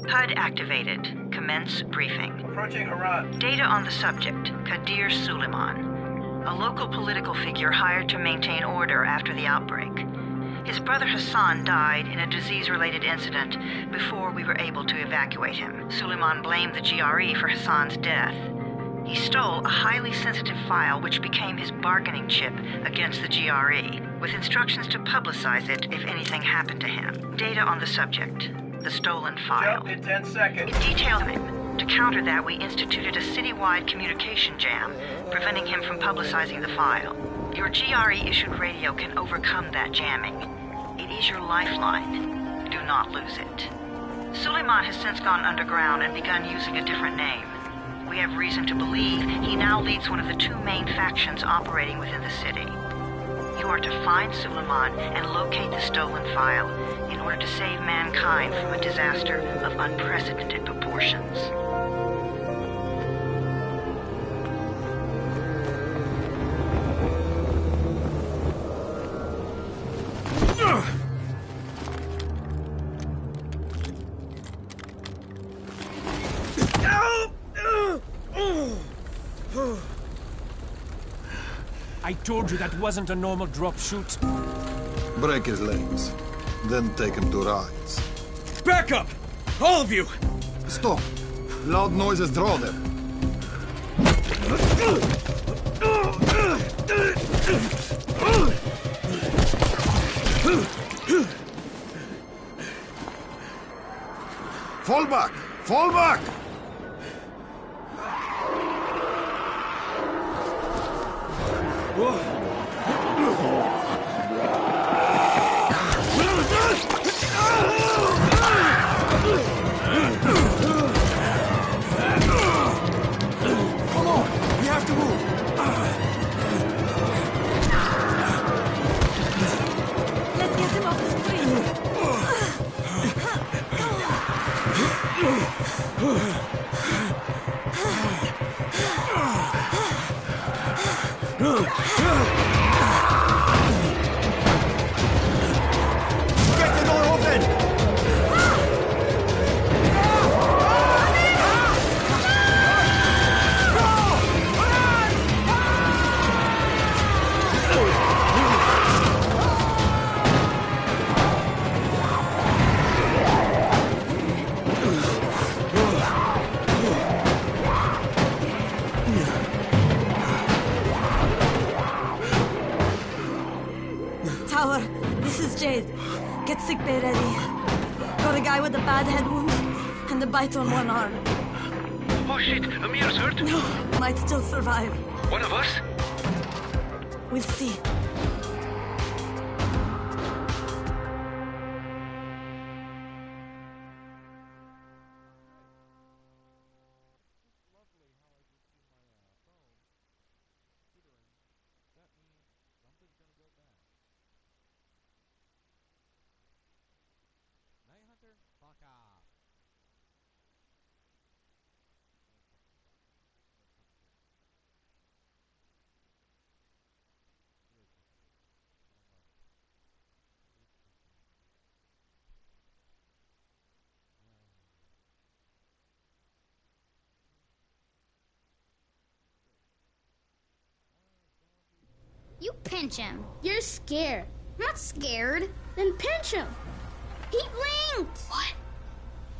HUD activated. Commence briefing. Approaching Harad. Data on the subject, Kadir Suleiman. A local political figure hired to maintain order after the outbreak. His brother Hassan died in a disease-related incident before we were able to evacuate him. Suleiman blamed the GRE for Hassan's death. He stole a highly sensitive file which became his bargaining chip against the GRE, with instructions to publicize it if anything happened to him. Data on the subject, the stolen file. Jump in 10 seconds. It detailed him. To counter that, we instituted a citywide communication jam, preventing him from publicizing the file. Your GRE-issued radio can overcome that jamming. It is your lifeline. Do not lose it. Suleiman has since gone underground and begun using a different name. We have reason to believe he now leads one of the two main factions operating within the city. You are to find Suleiman and locate the stolen file in order to save mankind from a disaster of unprecedented proportions. I told you that wasn't a normal drop shoot. Break his legs, then take him to rides. Back up! All of you! Stop! Loud noises draw them. Fall back! Fall back! Come on! We have to move! Let's get him off the street. Get the door open! Tower, this is Jade. Get sickbay ready. Got a guy with a bad head wound and a bite on one arm. Oh shit, Amir's hurt? No, might still survive. One of us? We'll see. You pinch him. You're scared. I'm not scared. Then pinch him. He blinked. What?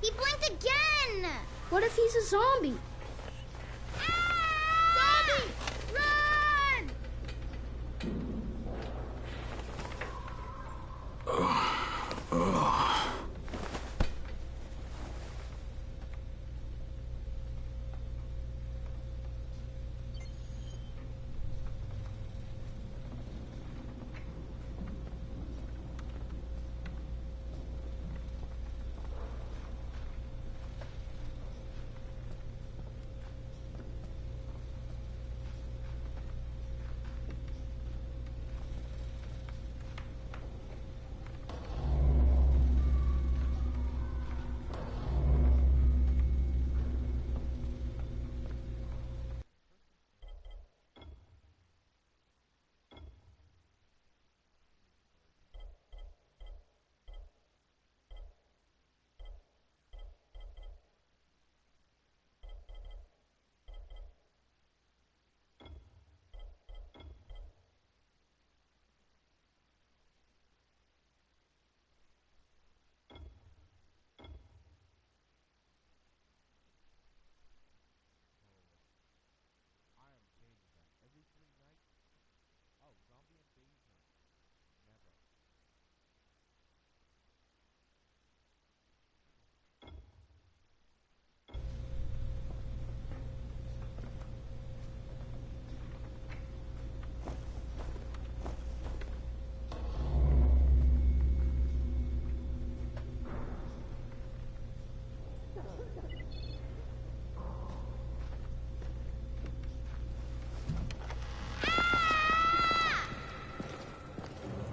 He blinked again. What if he's a zombie? Ah! Zombie! Run!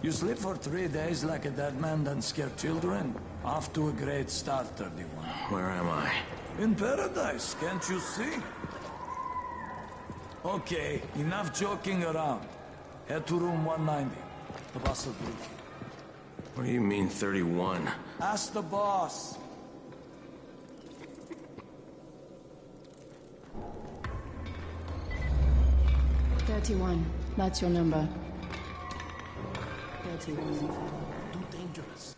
You sleep for 3 days like a dead man, then scare children? Off to a great start, 31. Where am I? In paradise, can't you see? Okay, enough joking around. Head to room 190. The boss will brief you. What do you mean, 31? Ask the boss. That's your number. 31. Too dangerous.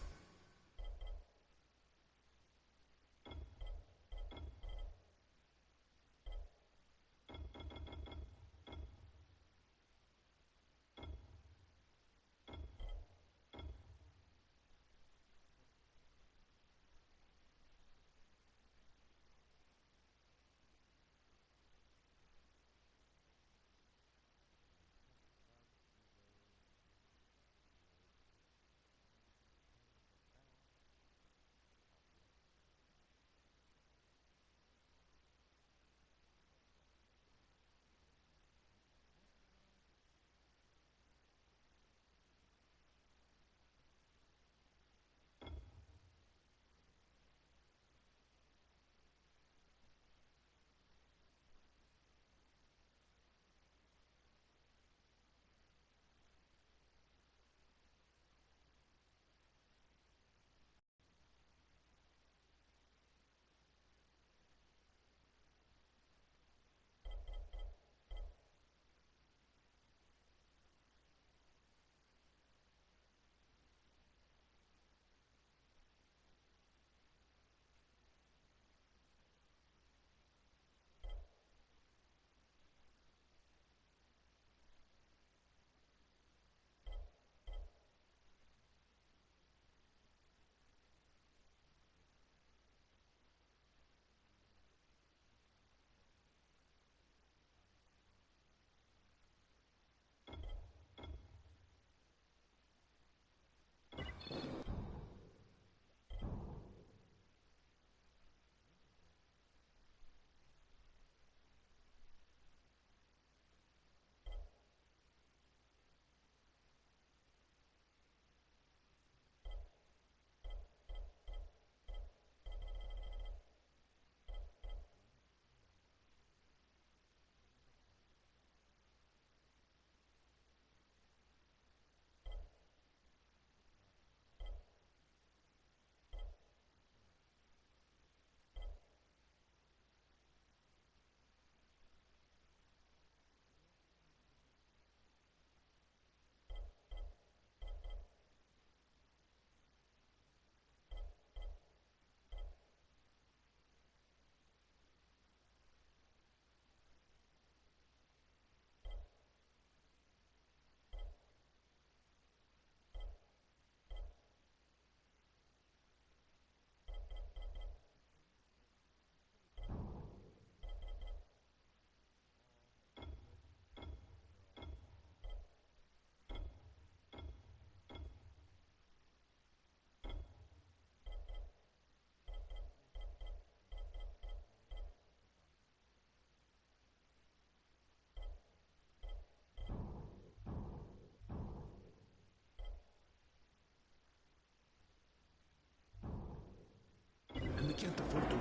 And we can't afford to.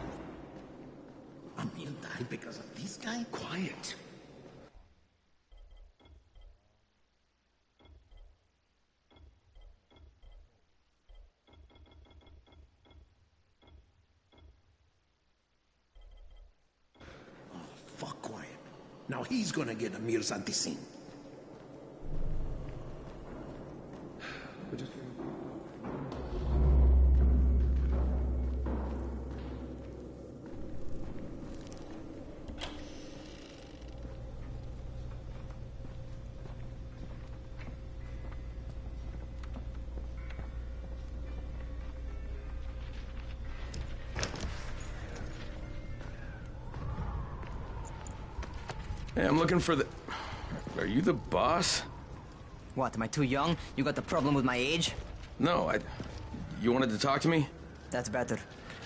Amiel died because of this guy? Quiet. Oh, fuck quiet. Now he's gonna get Amir Santisin. Hey, I'm looking for the... Are you the boss? What, am I too young? You got the problem with my age? No, You wanted to talk to me? That's better.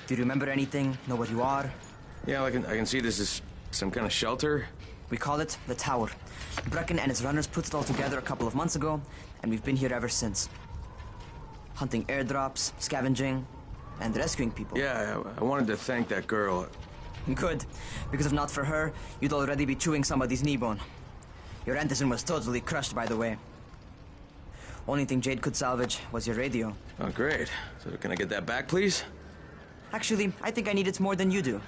Do you remember anything? Know what you are? Yeah, I can see this is some kind of shelter. We call it the Tower. Brecken and his runners put it all together a couple of months ago, and we've been here ever since. Hunting airdrops, scavenging, and rescuing people. Yeah, I wanted to thank that girl. Good, because if not for her, you'd already be chewing somebody's knee bone. Your Anderson was totally crushed, by the way. Only thing Jade could salvage was your radio. Oh, great. So can I get that back, please? Actually, I think I need it more than you do.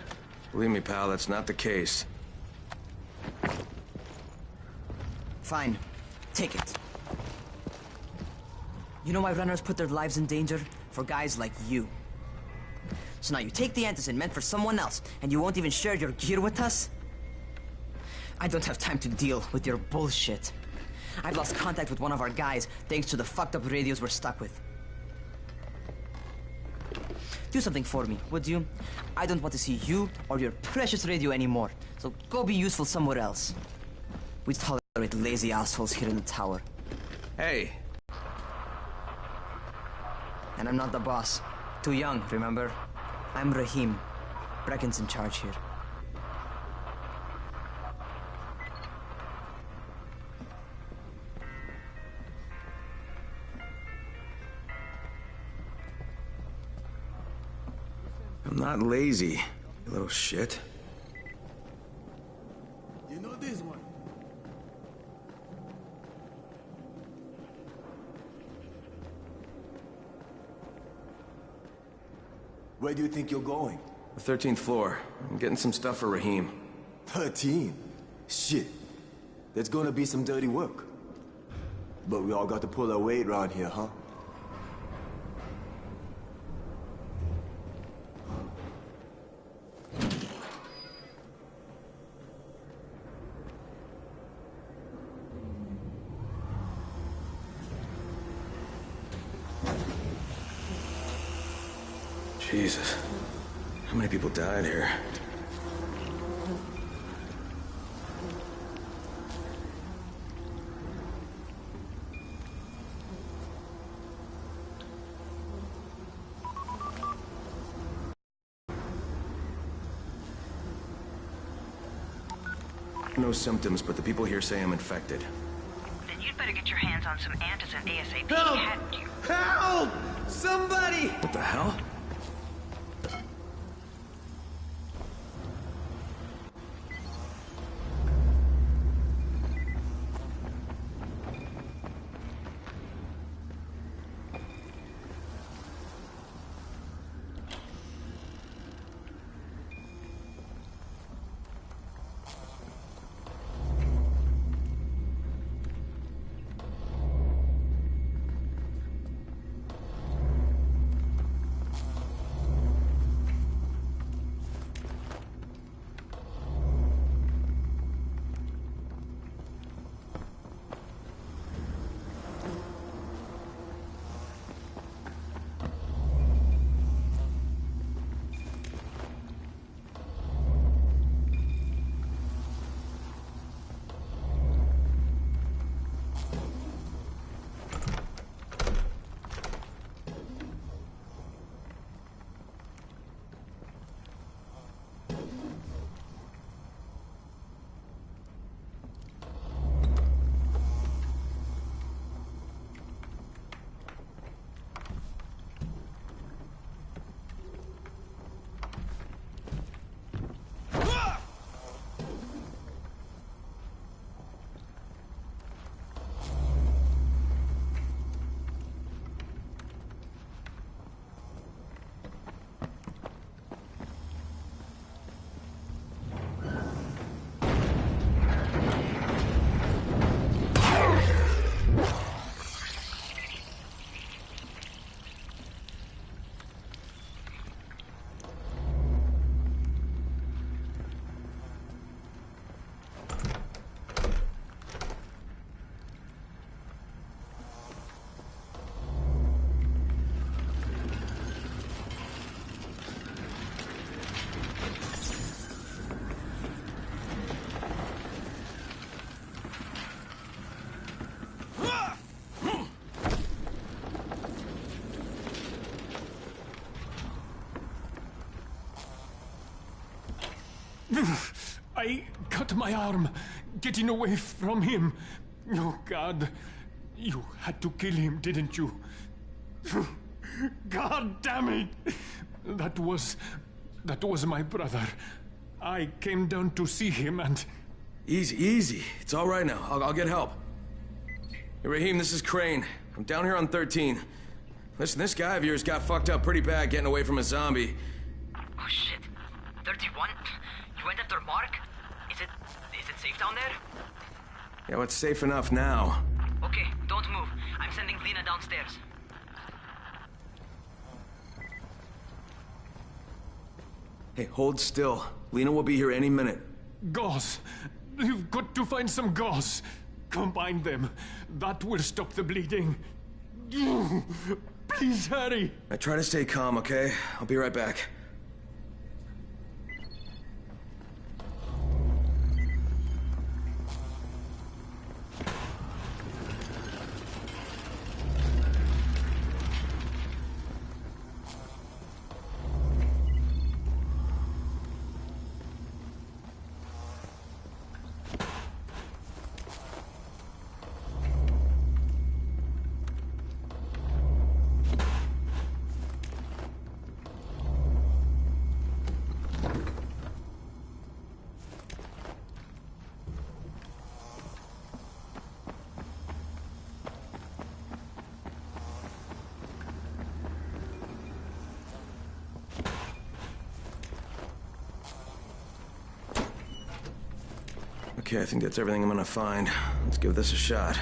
Believe me, pal, that's not the case. Fine. Take it. You know why runners put their lives in danger? For guys like you. So now you take the Anderson meant for someone else, and you won't even share your gear with us? I don't have time to deal with your bullshit. I've lost contact with one of our guys thanks to the fucked up radios we're stuck with. Do something for me, would you? I don't want to see you or your precious radio anymore, so go be useful somewhere else. We tolerate lazy assholes here in the Tower. Hey. And I'm not the boss. Too young, remember? I'm Rahim. Brecken's in charge here. I'm not lazy, you little shit. You know this one. Where do you think you're going? The 13th floor. I'm getting some stuff for Rahim. 13? Shit. There's gonna be some dirty work. But we all got to pull our weight around here, huh? Jesus. How many people died here? No symptoms, but the people here say I'm infected. Then you'd better get your hands on some antizin ASAP. Help! Hadn't you? Help! Somebody! What the hell? I cut my arm getting away from him. Oh, God. You had to kill him, didn't you? God damn it! That was my brother. I came down to see him and... Easy, easy. It's all right now. I'll get help. Hey, Rahim, this is Crane. I'm down here on 13. Listen, this guy of yours got fucked up pretty bad getting away from a zombie. Oh, shit. 31? You went after Mark? Is it safe down there? Yeah, well, it's safe enough now. Okay, don't move. I'm sending Lena downstairs. Hey, hold still. Lena will be here any minute. Gauze. You've got to find some gauze. Combine them. That will stop the bleeding. Please hurry. I try to stay calm, okay? I'll be right back. Okay, I think that's everything I'm gonna find. Let's give this a shot.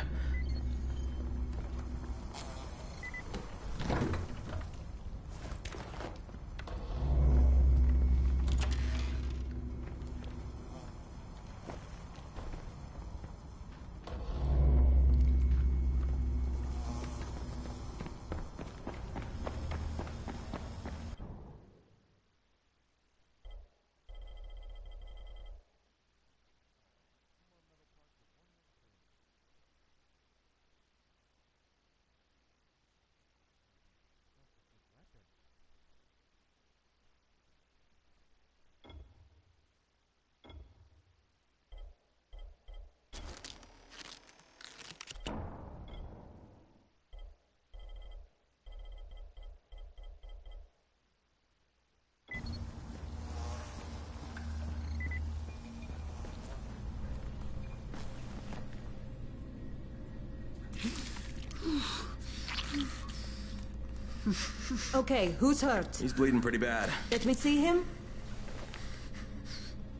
Okay, who's hurt? He's bleeding pretty bad. Let me see him.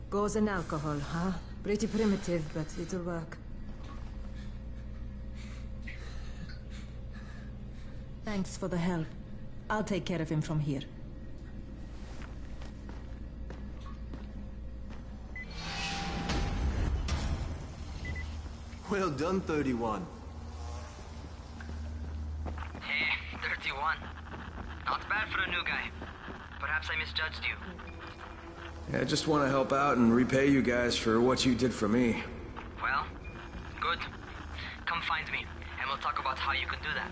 Gauze and alcohol, huh? Pretty primitive, but it'll work. Thanks for the help. I'll take care of him from here. Well done, 31. Hey, 31. Not bad for a new guy. Perhaps I misjudged you. Yeah, I just want to help out and repay you guys for what you did for me. Well, good. Come find me, and we'll talk about how you can do that.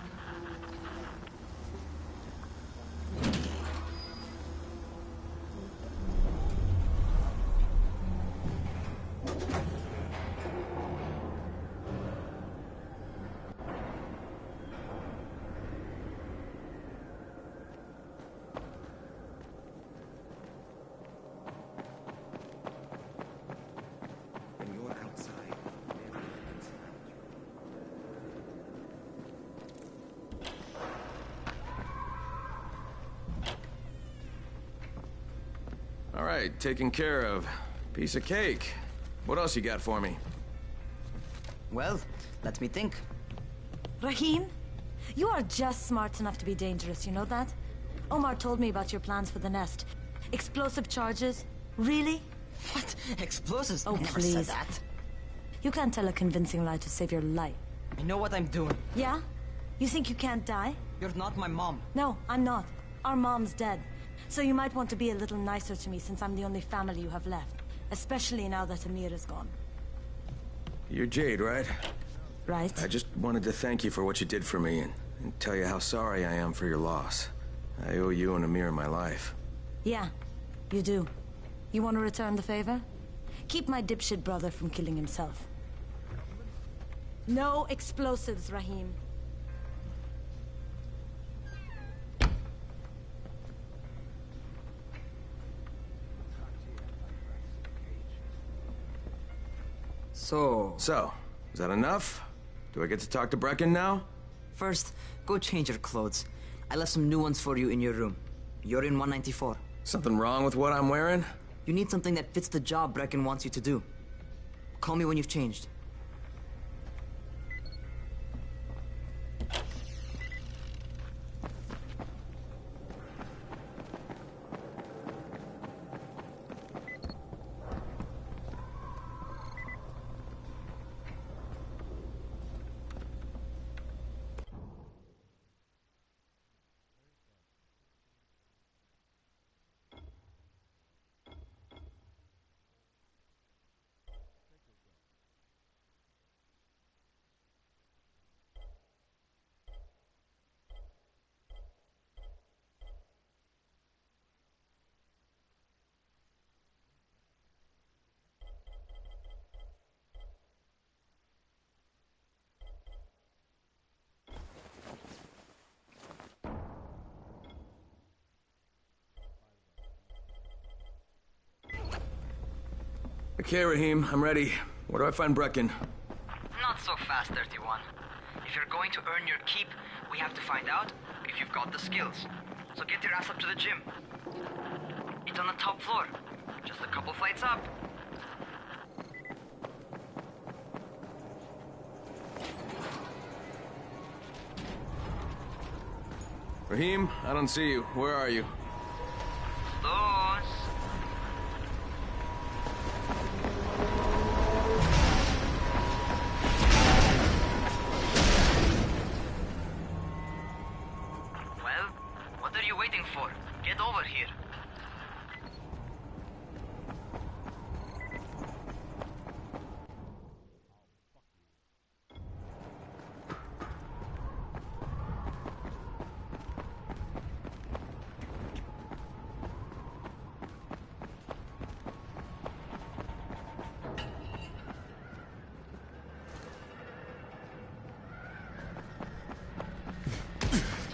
All right, taken care of. Piece of cake. What else you got for me? Well, let me think. Rahim, you are just smart enough to be dangerous, you know that? Omar told me about your plans for the nest. Explosive charges? Really? What? Explosives? Oh, I never please. said that. You can't tell a convincing lie to save your life. I know what I'm doing. Yeah? You think you can't die? You're not my mom. No, I'm not. Our mom's dead. So you might want to be a little nicer to me since I'm the only family you have left. Especially now that Amir is gone. You're Jade, right? Right. I just wanted to thank you for what you did for me and tell you how sorry I am for your loss. I owe you and Amir my life. Yeah, you do. You want to return the favor? Keep my dipshit brother from killing himself. No explosives, Rahim. So, is that enough? Do I get to talk to Brecken now? first, go change your clothes. I left some new ones for you in your room. You're in 194. Something wrong with what I'm wearing? You need something that fits the job Brecken wants you to do. Call me when you've changed. Okay, Rahim, I'm ready. Where do I find Brecken? Not so fast, 31. If you're going to earn your keep, we have to find out if you've got the skills. So get your ass up to the gym. It's on the top floor. Just a couple flights up. Rahim, I don't see you. Where are you? Those. Well, what are you waiting for? Get over here.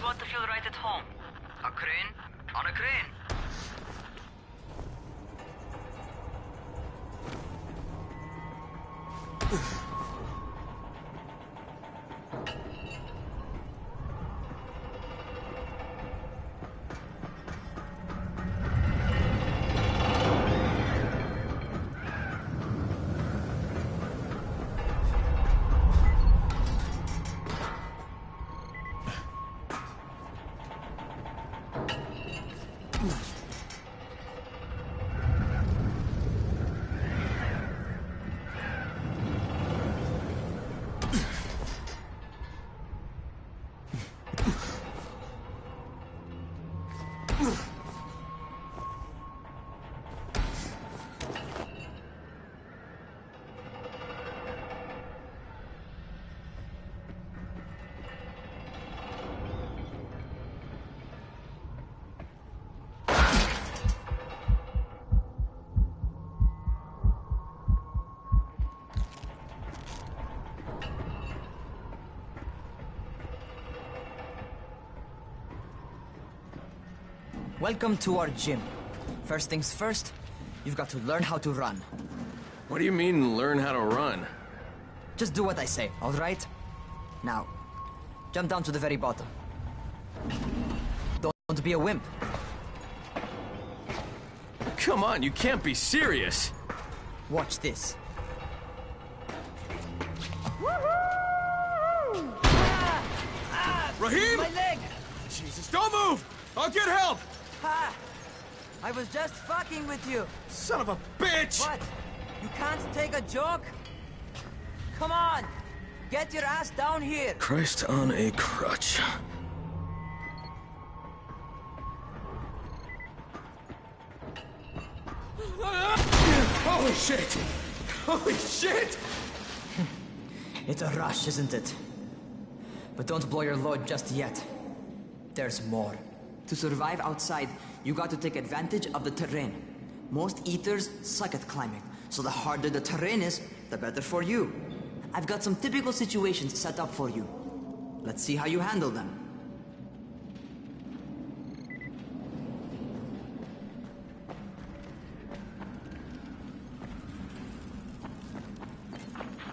Want to feel right at home. A crane on a crane. Welcome to our gym. First things first, you've got to learn how to run. What do you mean, learn how to run? Just do what I say, all right? Now, jump down to the very bottom. Don't be a wimp. Come on, you can't be serious. Watch this. Rahim! My leg! Jesus, don't move! I'll get help! Ha! I was just fucking with you. Son of a bitch! What? You can't take a joke? Come on! Get your ass down here! Christ on a crutch. Holy shit! Holy shit! It's a rush, isn't it? But don't blow your load just yet. There's more. To survive outside, you got to take advantage of the terrain. Most eaters suck at climbing, So the harder the terrain is, the better for you. I've got some typical situations set up for you. Let's see how you handle them.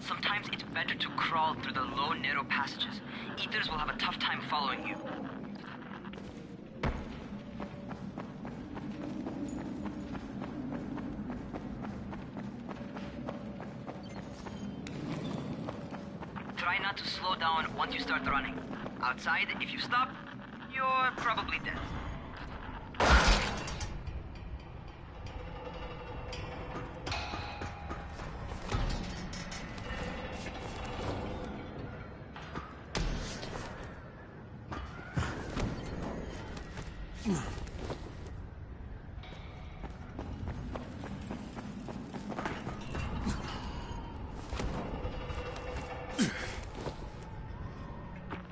Sometimes it's better to crawl through the low, narrow passages. Eaters will have a tough time following you. Try not to slow down once you start running. Outside, if you stop, you're probably dead.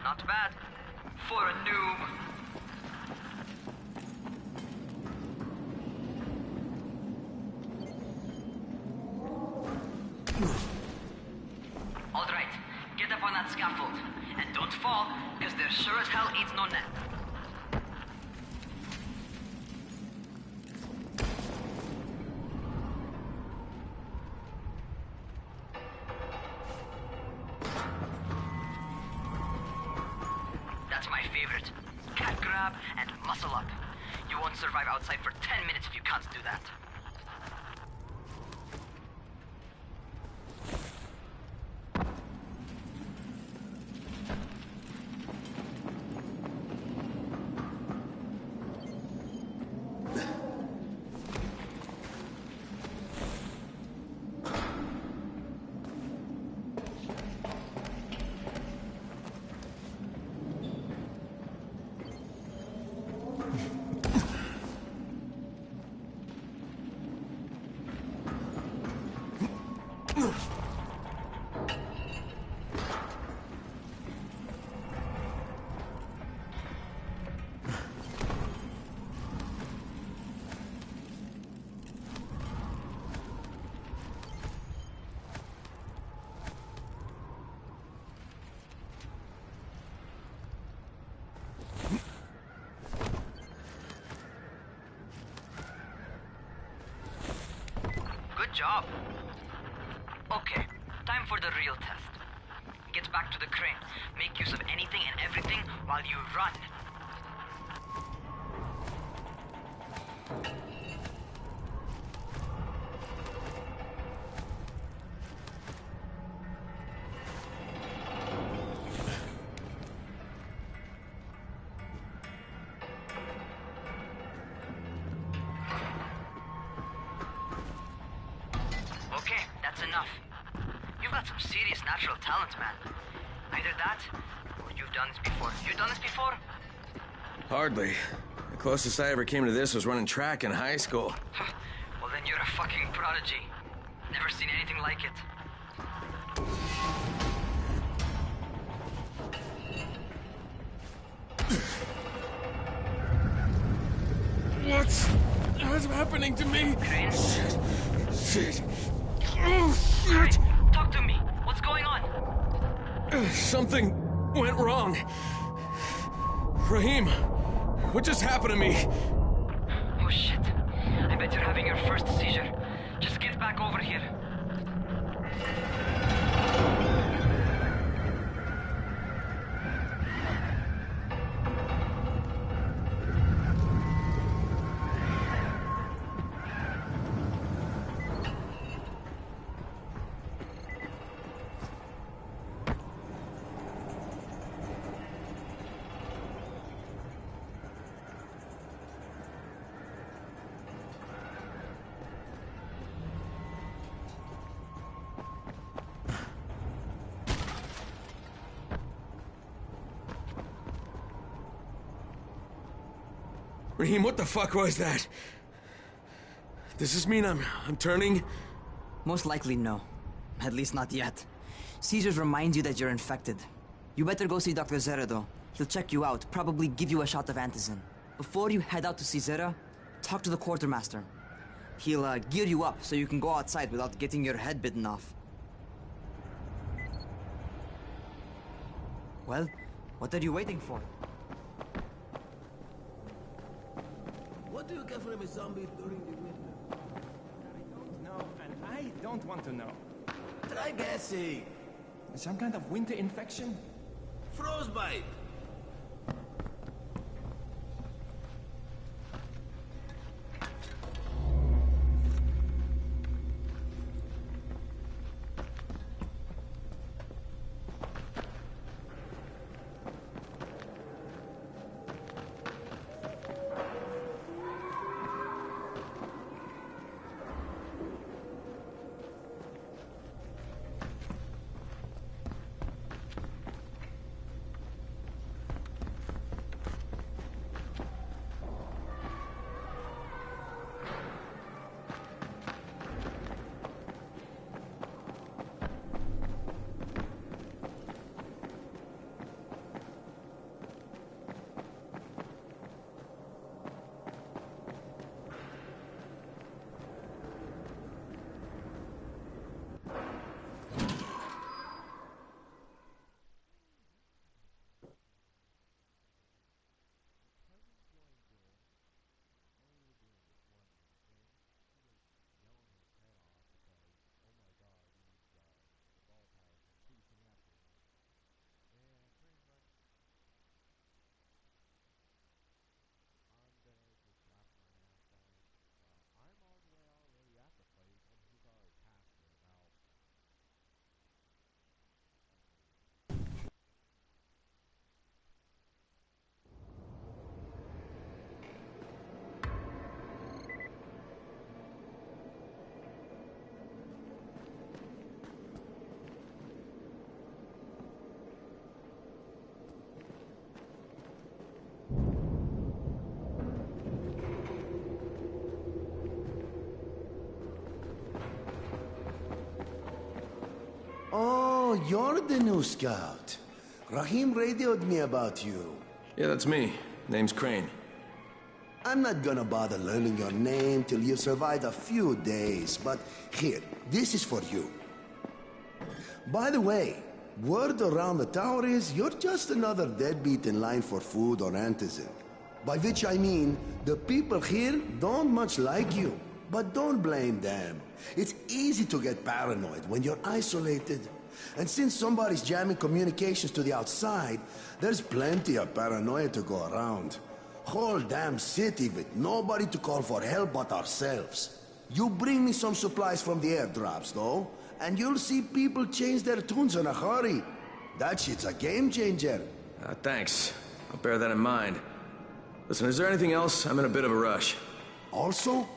Not bad for a noob. All right, get up on that scaffold. And don't fall, because there sure as hell ain't no net. That's my favorite. Cat grab and muscle up. You won't survive outside for 10 minutes if you can't do that. Job. Okay, time for the real test. Get back to the crane. Make use of anything and everything while you run. Okay, that's enough. You've got some serious natural talent, man. Either that, or you've done this before. You done this before? Hardly. The closest I ever came to this was running track in high school. Well, then you're a fucking prodigy. Never seen anything like it. What's happening to me? Crane? Shit. Oh, shit. Talk to me. What's going on? Something went wrong. Rahim, what just happened to me? Oh, shit. I bet you're having your first seizure. Just get back over here. Rahim, what the fuck was that? Does this mean I'm turning? Most likely no. At least not yet. Seizures remind you that you're infected. You better go see Dr. Zere though. He'll check you out, probably give you a shot of antizin. Before you head out to see Zere, talk to the quartermaster. He'll gear you up so you can go outside without getting your head bitten off. Well, what are you waiting for? What do you get from a zombie during the winter? I don't know, and I don't want to know. Try guessing. Some kind of winter infection? Frostbite. Oh, you're the new scout. Rahim radioed me about you. Yeah, that's me. Name's Crane. I'm not gonna bother learning your name till you survived a few days, but here, this is for you. By the way, word around the tower is you're just another deadbeat in line for food or antizin. By which I mean, the people here don't much like you. But don't blame them. It's easy to get paranoid when you're isolated. And since somebody's jamming communications to the outside, there's plenty of paranoia to go around. Whole damn city with nobody to call for help but ourselves. You bring me some supplies from the airdrops, though, and you'll see people change their tunes in a hurry. That shit's a game changer. Thanks. I'll bear that in mind. Listen, is there anything else? I'm in a bit of a rush. Also,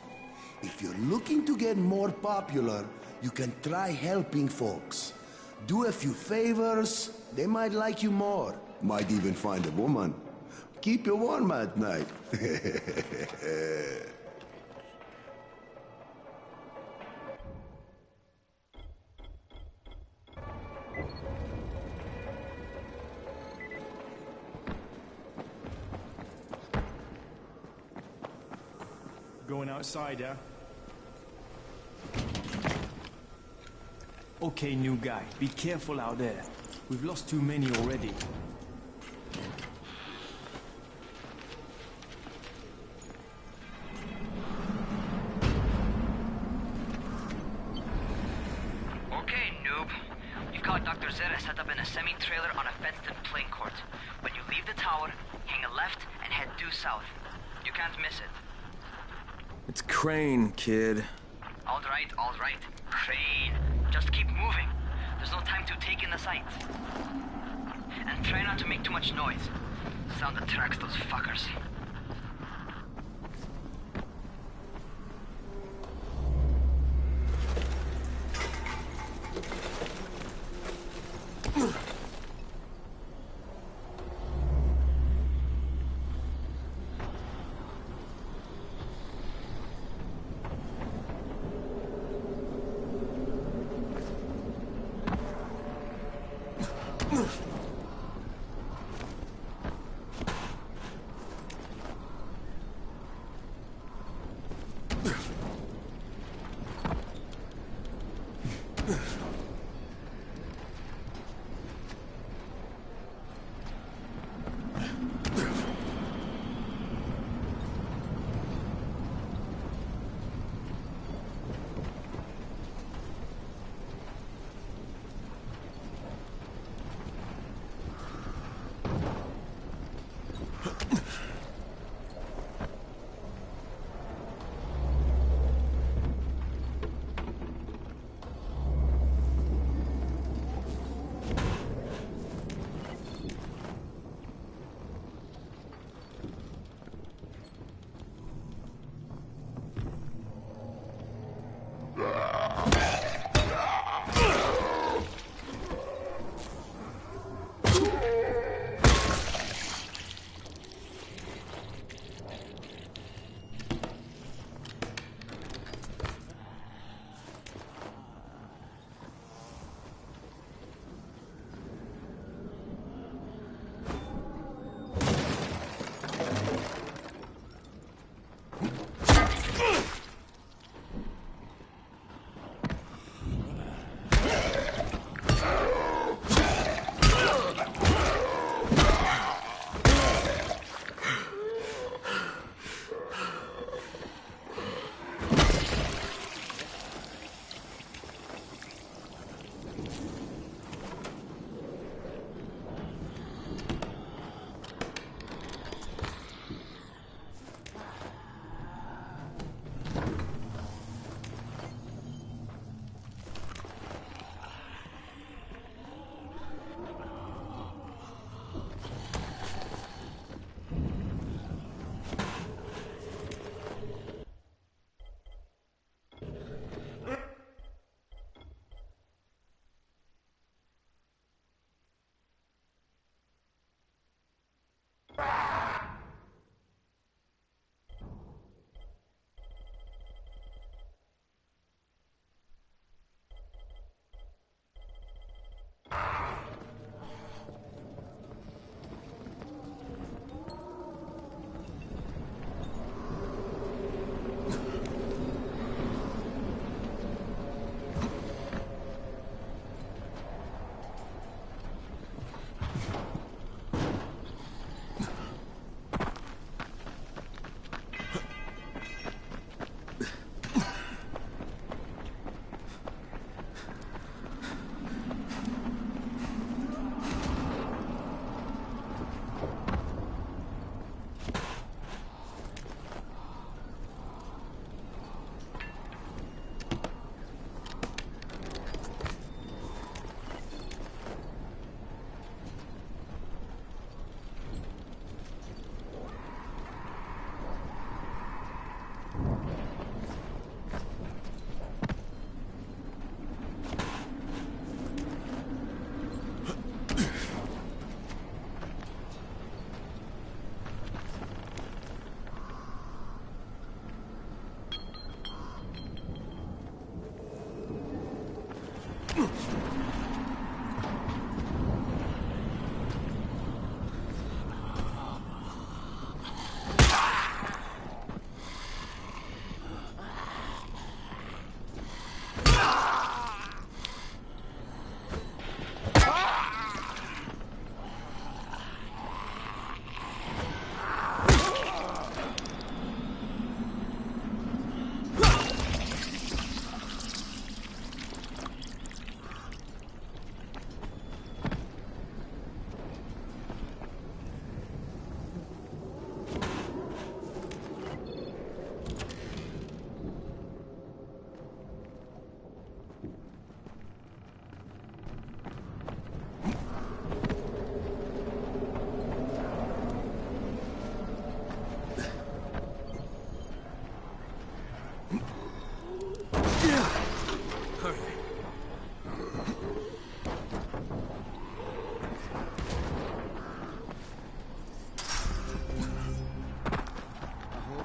if you're looking to get more popular, you can try helping folks. Do a few favors, they might like you more. Might even find a woman. Keep you warm at night. Going outside, yeah? Okay, new guy, be careful out there. We've lost too many already. Okay, noob. You've got Dr. Zera set up in a semi-trailer on a fenced-in playing court. When you leave the tower, hang a left and head due south. You can't miss it. It's Crane, kid. All right. Crane. Just keep moving. There's no time to take in the sights. And try not to make too much noise. Sound attracts those fuckers.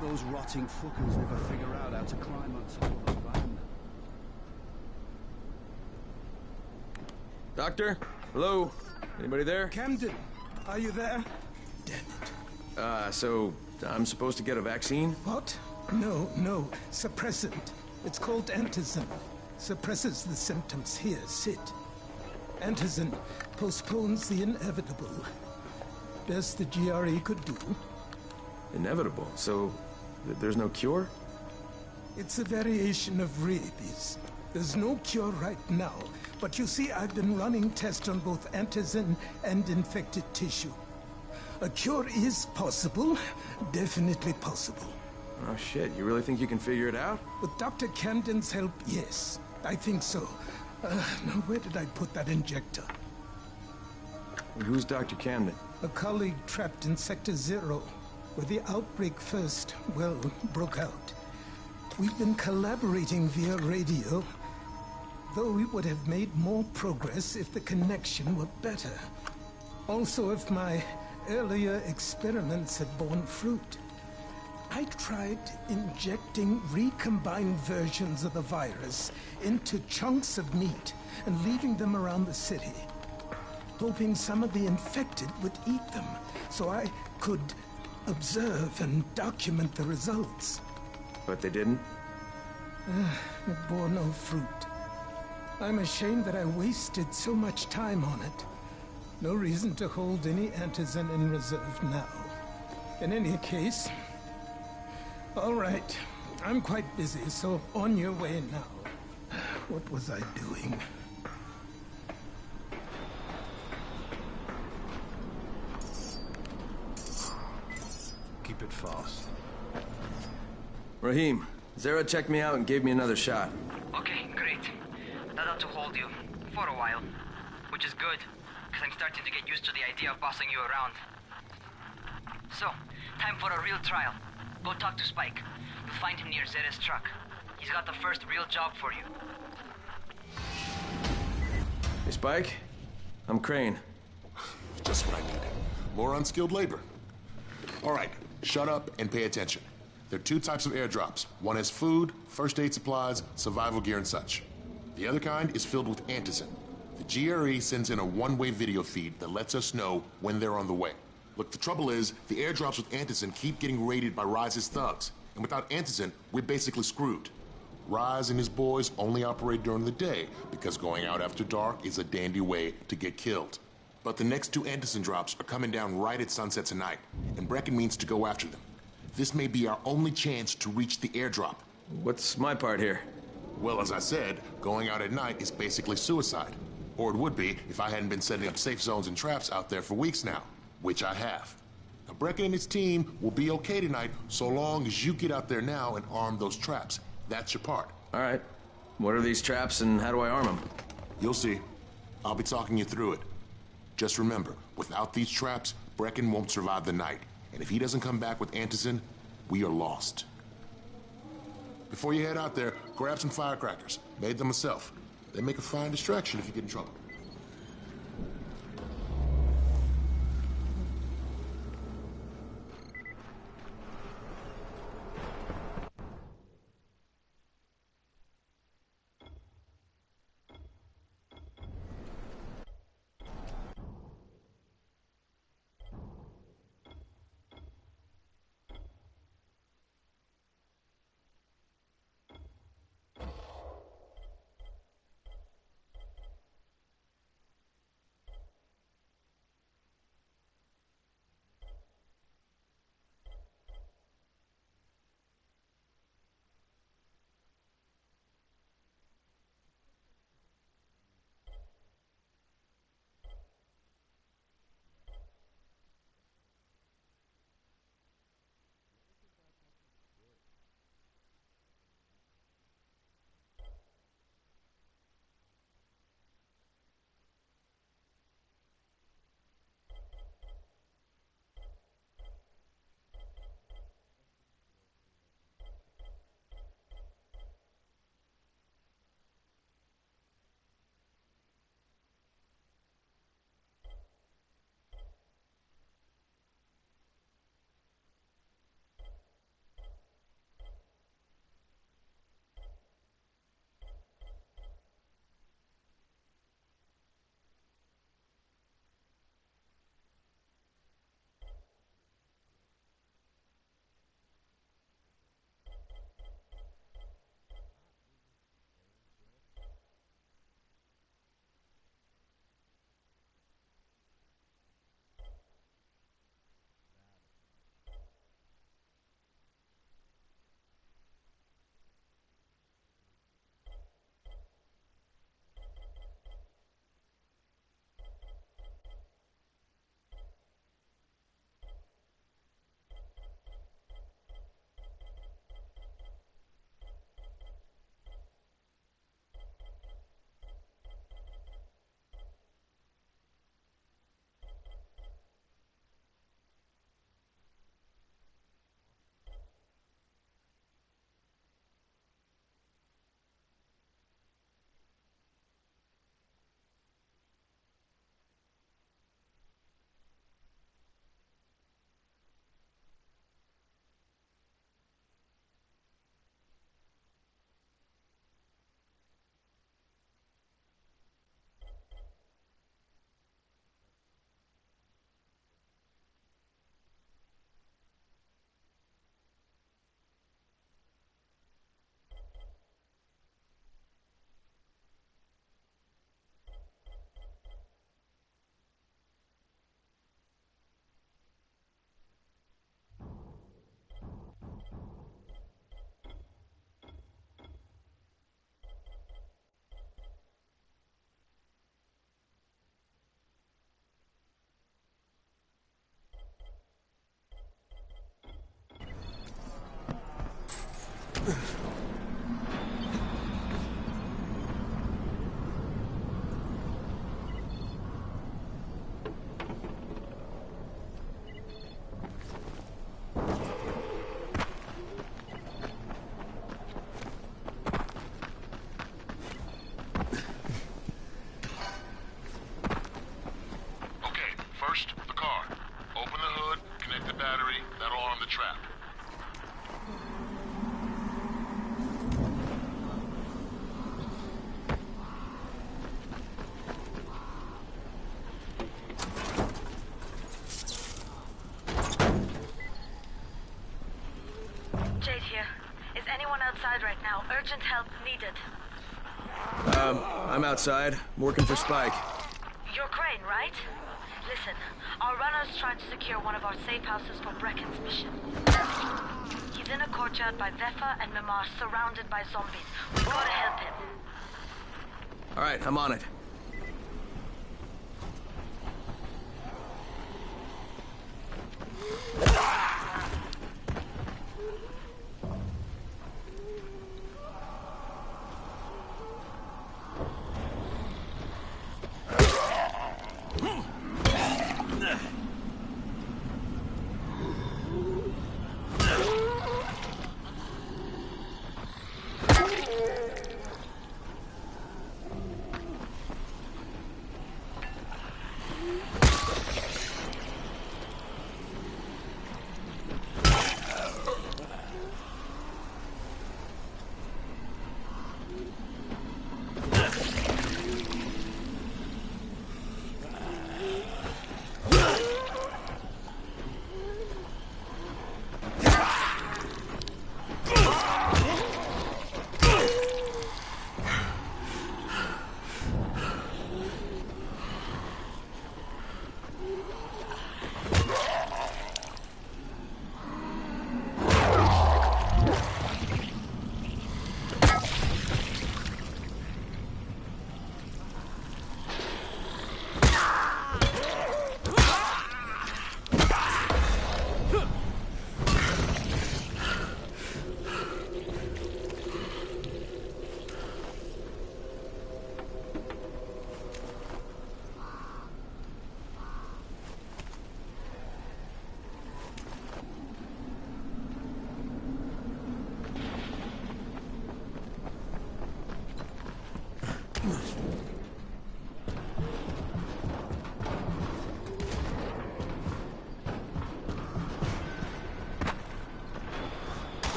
Those rotting fuckers never figure out how to climb on top of a van. Doctor? Hello? Anybody there? Camden, are you there? So I'm supposed to get a vaccine? What? No. Suppressant. It's called Antizin. Suppresses the symptoms. Here, sit. Antizin postpones the inevitable. Best the GRE could do. Inevitable? So there's no cure? It's a variation of rabies. There's no cure right now, but you see, I've been running tests on both Antizin and infected tissue. A cure is possible, definitely possible. Oh shit, you really think you can figure it out? With Dr. Camden's help, yes. I think so. Now where did I put that injector? Who's Dr. Camden? A colleague trapped in Sector Zero, where the outbreak first, well, broke out. We've been collaborating via radio, though we would have made more progress if the connection were better. Also, if my earlier experiments had borne fruit. I tried injecting recombined versions of the virus into chunks of meat and leaving them around the city, hoping some of the infected would eat them, so I could observe and document the results. But they didn't? It bore no fruit. I'm ashamed that I wasted so much time on it. No reason to hold any Antizin in reserve now. In any case, all right. I'm quite busy, so on your way now. What was I doing? Keep it fast. Rahim, Zara checked me out and gave me another shot. Okay, great. That ought to hold you. For a while. Which is good, because I'm starting to get used to the idea of bossing you around. So, time for a real trial. Go talk to Spike. You'll find him near Zera's truck. He's got the first real job for you. Hey, Spike. I'm Crane. Just what I needed. More unskilled labor. All right, shut up and pay attention. There are two types of airdrops. One is food, first aid supplies, survival gear, and such. The other kind is filled with Antizin. The GRE sends in a one-way video feed that lets us know when they're on the way. Look, the trouble is, the airdrops with Antizin keep getting raided by Rise's thugs. And without Antizin, we're basically screwed. Rise and his boys only operate during the day, because going out after dark is a dandy way to get killed. But the next two Antizin drops are coming down right at sunset tonight, and Brecken means to go after them. This may be our only chance to reach the airdrop. What's my part here? Well, as I said, going out at night is basically suicide. Or it would be if I hadn't been setting up safe zones and traps out there for weeks now, which I have. Now, Brecken and his team will be okay tonight so long as you get out there now and arm those traps. That's your part. All right. What are these traps and how do I arm them? You'll see. I'll be talking you through it. Just remember, without these traps, Brecken won't survive the night. And if he doesn't come back with Antizin, we are lost. Before you head out there, grab some firecrackers. Made them myself. They make a fine distraction if you get in trouble. now. Urgent help needed. I'm outside, working for Spike. You're Crane, right? Listen, our runner's trying to secure one of our safe houses for Brecken's mission. He's in a courtyard by Vefa and Mimar, surrounded by zombies. We've got to help him. All right, I'm on it.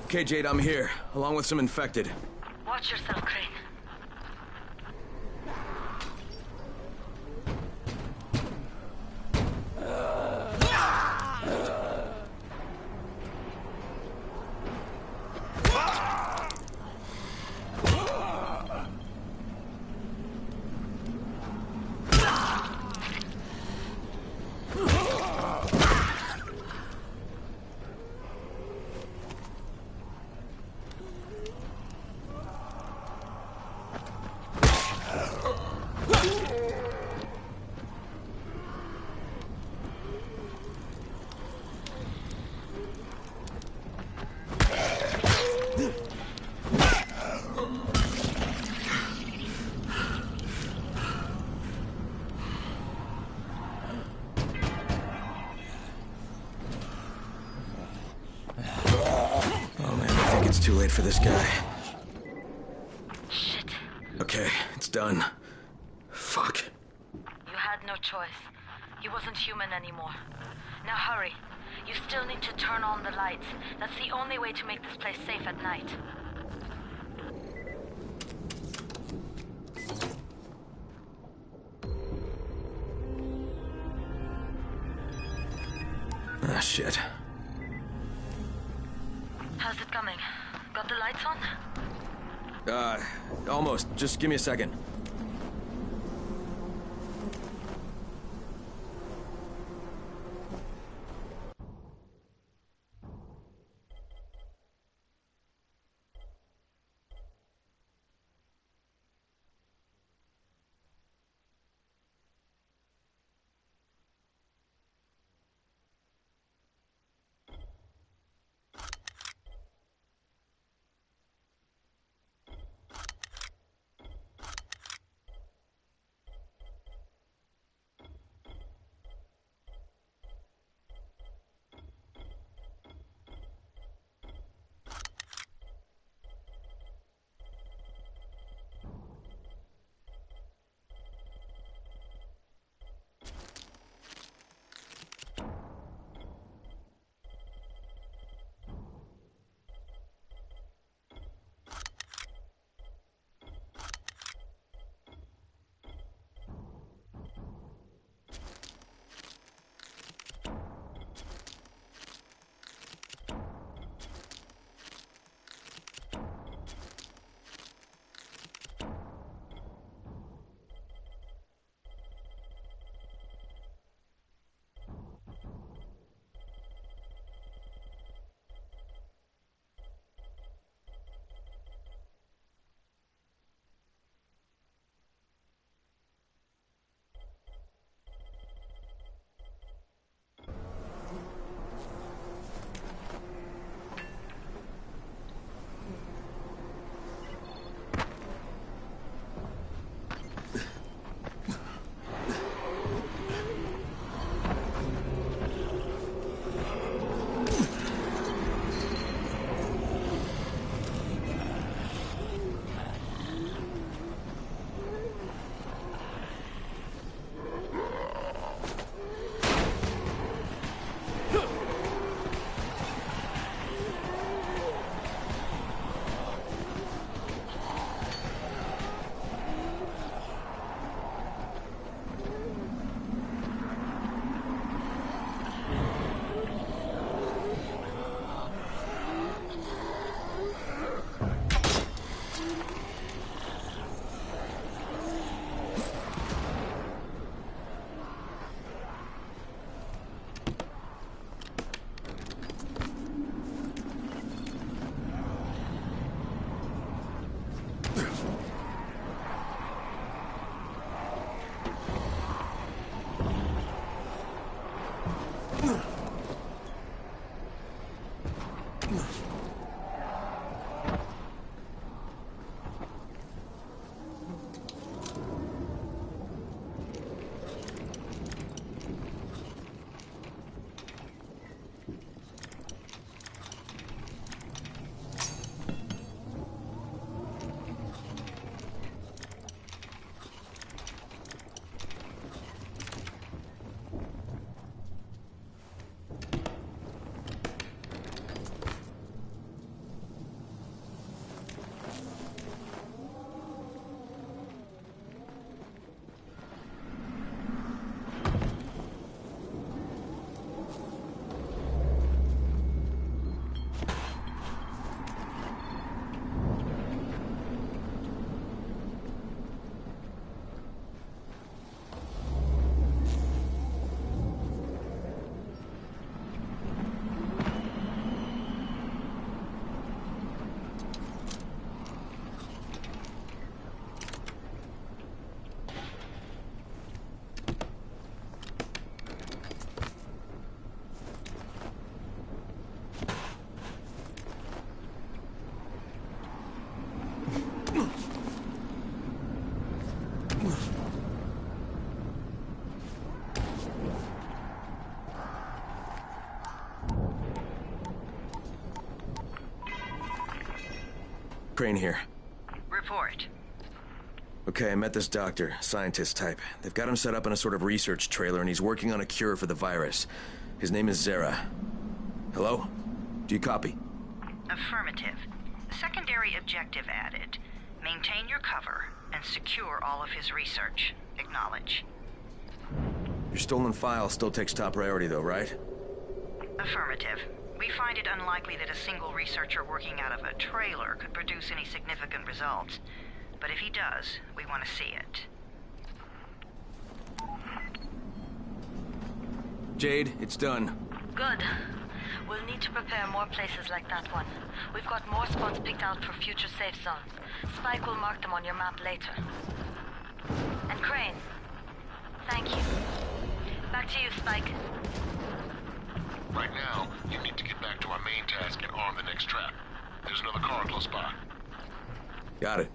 Okay, Jade, I'm here, along with some infected. Watch yourself, Crane. Too late for this guy. Shit. Okay, it's done. Fuck. You had no choice. He wasn't human anymore. Now hurry. You still need to turn on the lights. That's the only way to make this place safe at night. Ah, shit. How's it coming? Got the lights on? Almost. Just give me a second. Crane here. Report. Okay, I met this doctor, scientist type. They've got him set up in a sort of research trailer, and he's working on a cure for the virus. His name is Zere. Hello? Do you copy? Affirmative. Secondary objective added. Maintain your cover and secure all of his research. Acknowledge. Your stolen file still takes top priority, though, right? Affirmative. We find it unlikely that a single researcher working out of a trailer could produce any significant results. But if he does, we want to see it. Jade, it's done. Good. We'll need to prepare more places like that one. We've got more spots picked out for future safe zones. Spike will mark them on your map later. And Crane, thank you. Back to you, Spike. Right now, you need to get back to our main task and arm the next trap. There's another car close by. Got it.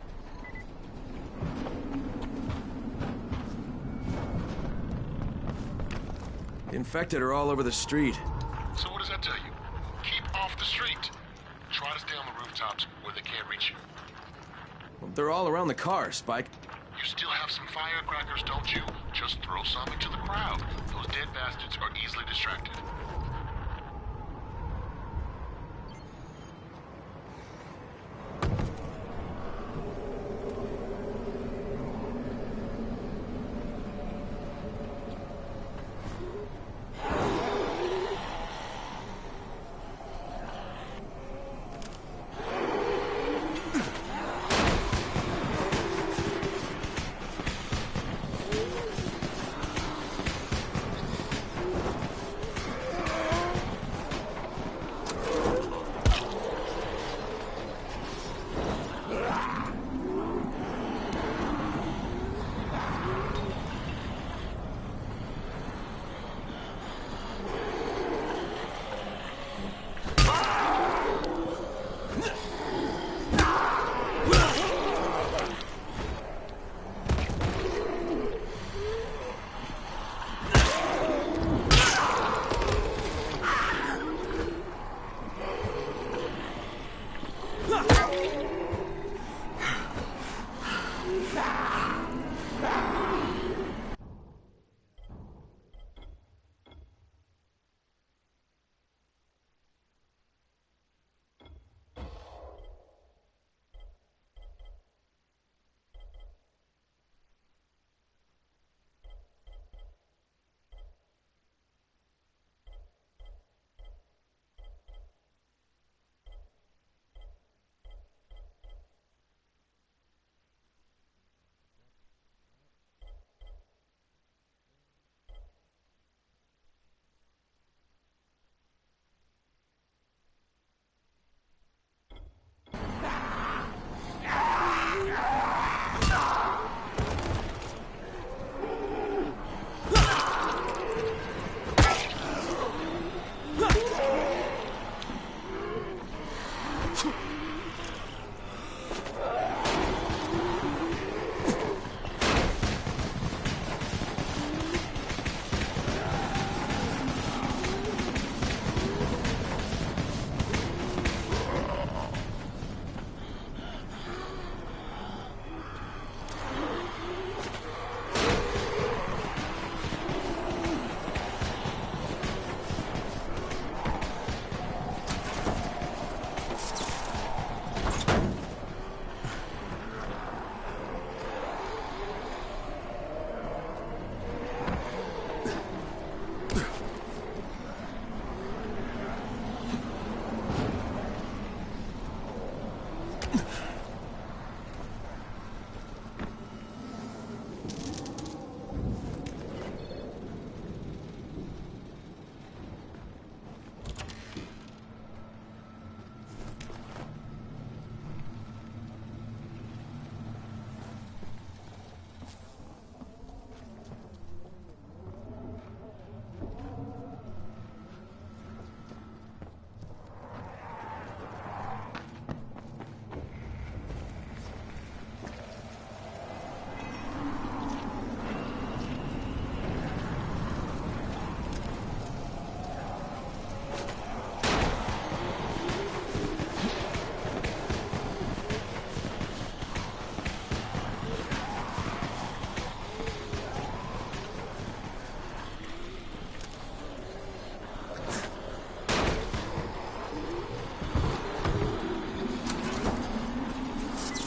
The infected are all over the street. So what does that tell you? Keep off the street. Try to stay on the rooftops where they can't reach you. Well, they're all around the car, Spike. You still have some firecrackers, don't you? Just throw some into the crowd. Those dead bastards are easily distracted.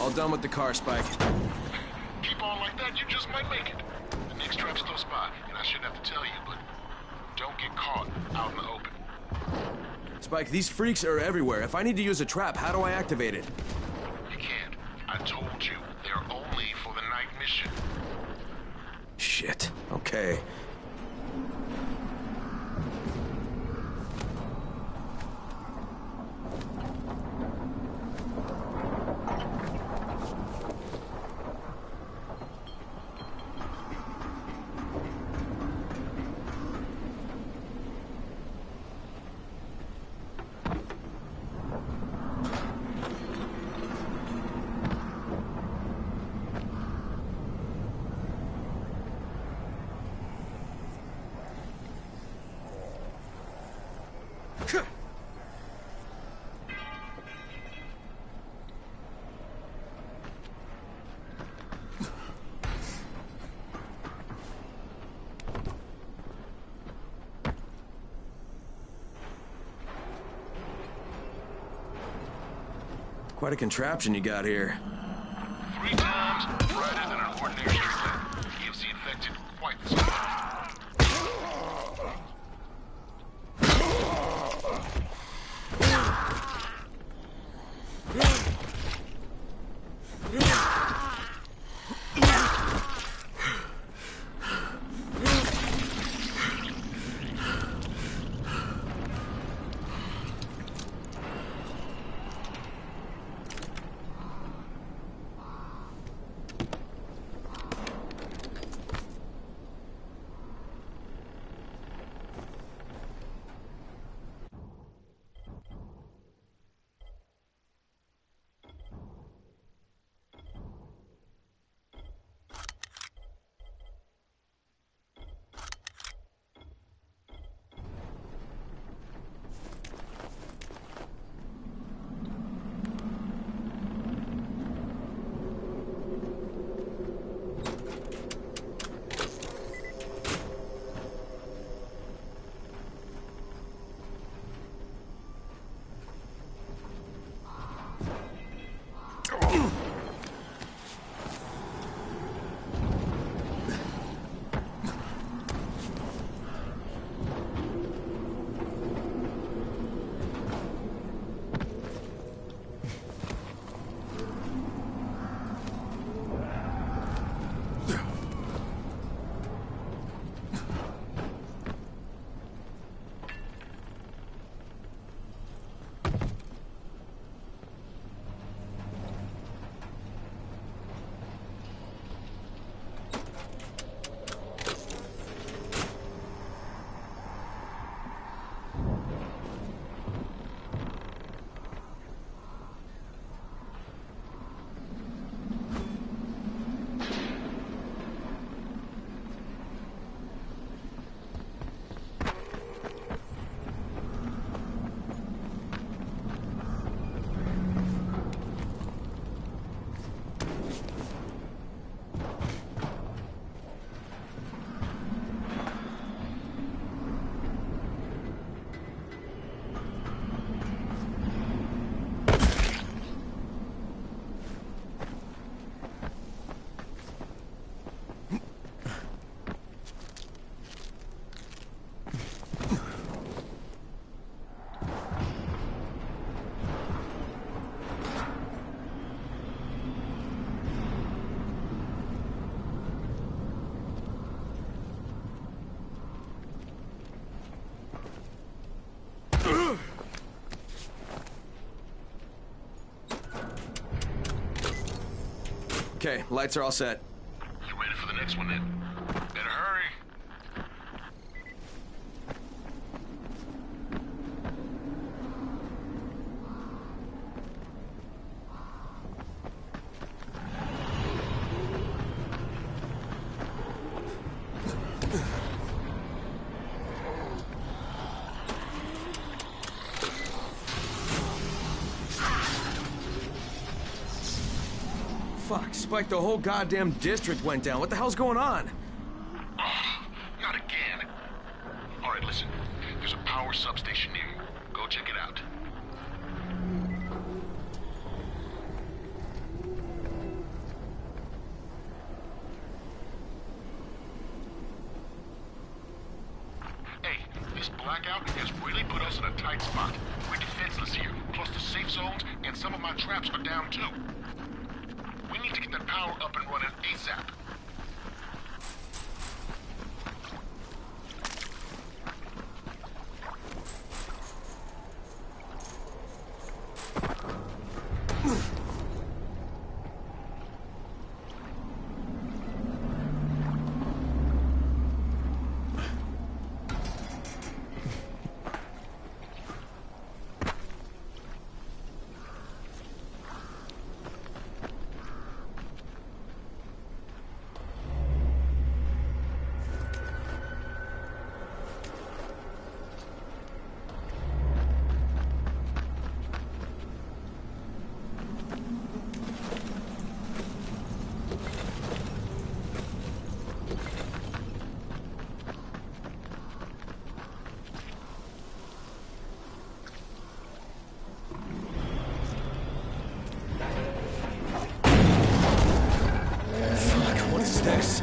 All done with the car, Spike. Keep on like that, you just might make it. The next trap's close by, and I shouldn't have to tell you, but don't get caught out in the open. Spike, these freaks are everywhere. If I need to use a trap, how do I activate it? You can't. I told you, they're only for the night mission. Shit. Okay. Quite a contraption you got here. 3 times brighter than an ordinary street lamp. Gives the infected quite the surprise. Okay, lights are all set. You ready for the next one then? Better hurry. Fuck, Spike, the whole goddamn district went down. What the hell's going on? Oh, not again. All right, listen. There's a power substation near you. Go check it out. Hey, this blackout out has really put us in a tight spot. We're defenseless here, plus the safe zones and some of my traps are down too. We need to get that power up and running ASAP. This.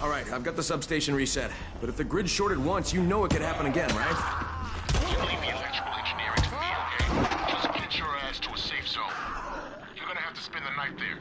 All right, I've got the substation reset. But if the grid shorted once, you know it could happen again, right? You leave the electrical engineering to me, okay? Just get your ass to a safe zone. You're gonna have to spend the night there.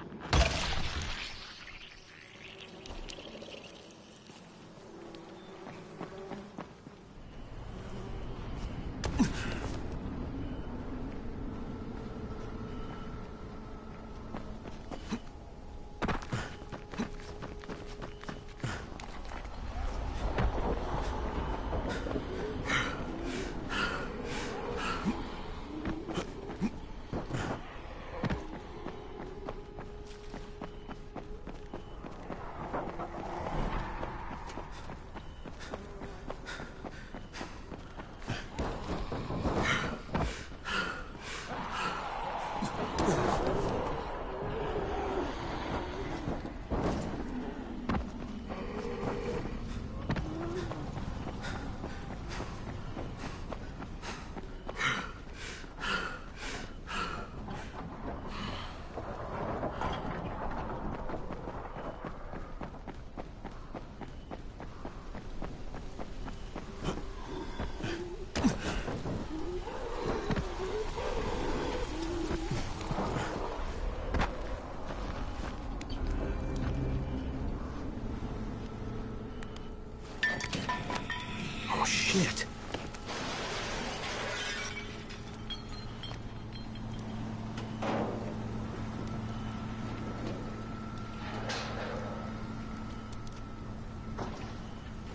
Shit.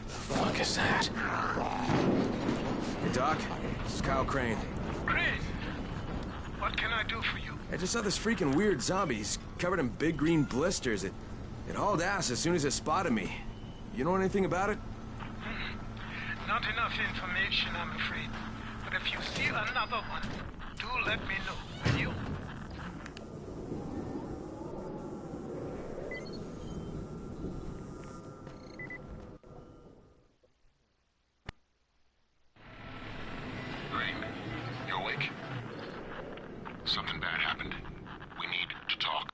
The fuck is that? Hey, Doc. This is Kyle Crane. Crane? What can I do for you? I just saw this freaking weird zombie. He's covered in big green blisters. It hauled ass as soon as it spotted me. You know anything about it? Not enough information, I'm afraid. But if you see another one, do let me know, will you? Crane, you awake? Something bad happened. We need to talk.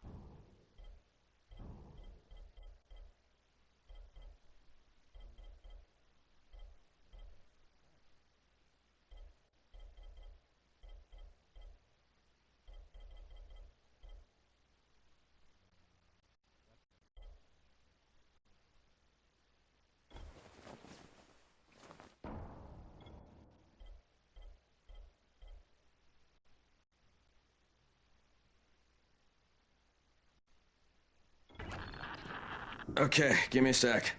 Okay, give me a sec.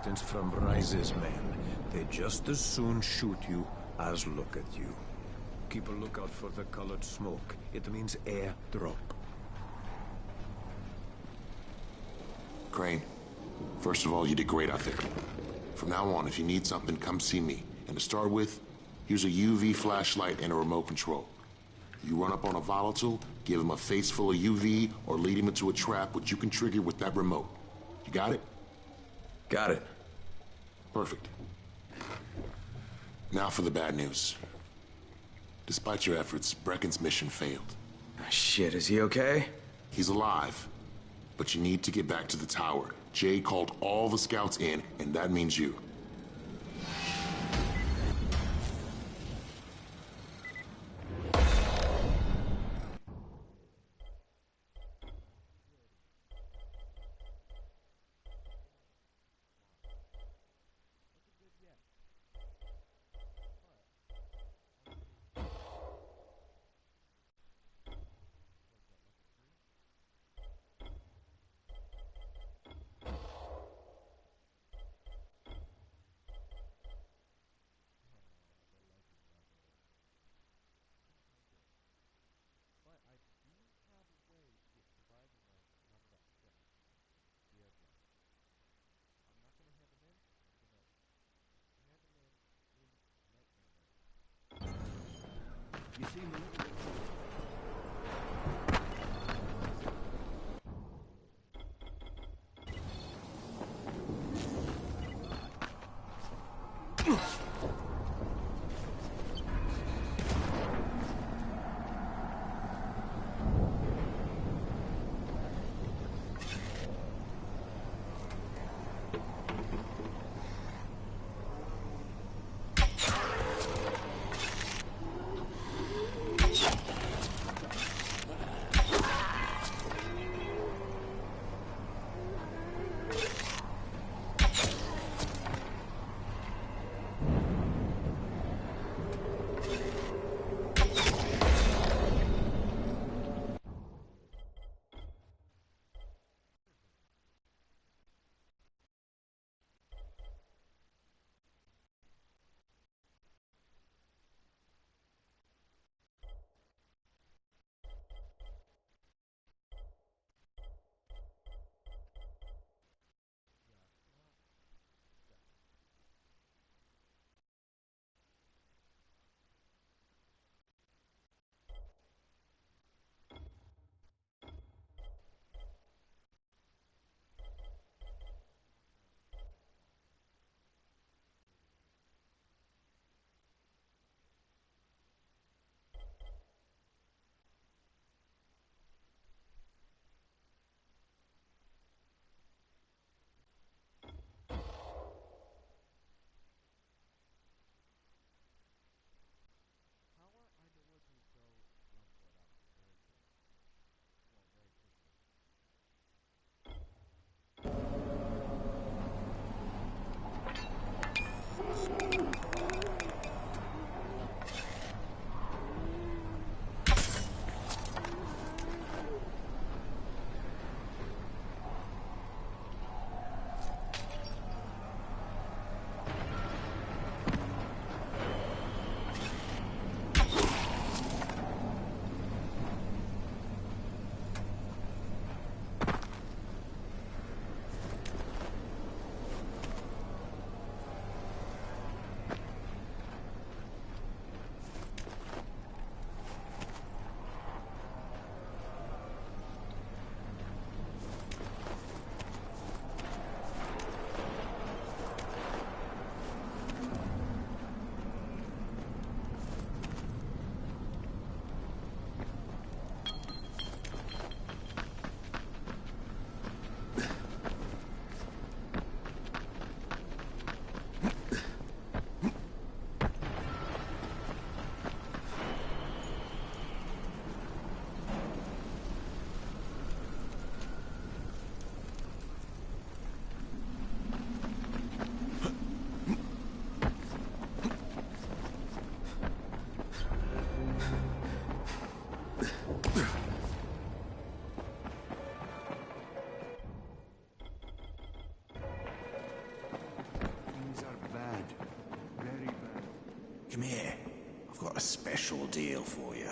distance from Rise's men. They just as soon shoot you as look at you. Keep a lookout for the colored smoke. It means airdrop. Crane, first of all, you did great out there. From now on, if you need something, come see me. And to start with, here's a UV flashlight and a remote control. You run up on a volatile, give him a face full of UV, or lead him into a trap which you can trigger with that remote. You got it? Got it. Perfect. Now for the bad news. Despite your efforts, Brecken's mission failed. Shit, is he okay? He's alive. But you need to get back to the tower. Jay called all the scouts in, and that means you. special deal for you.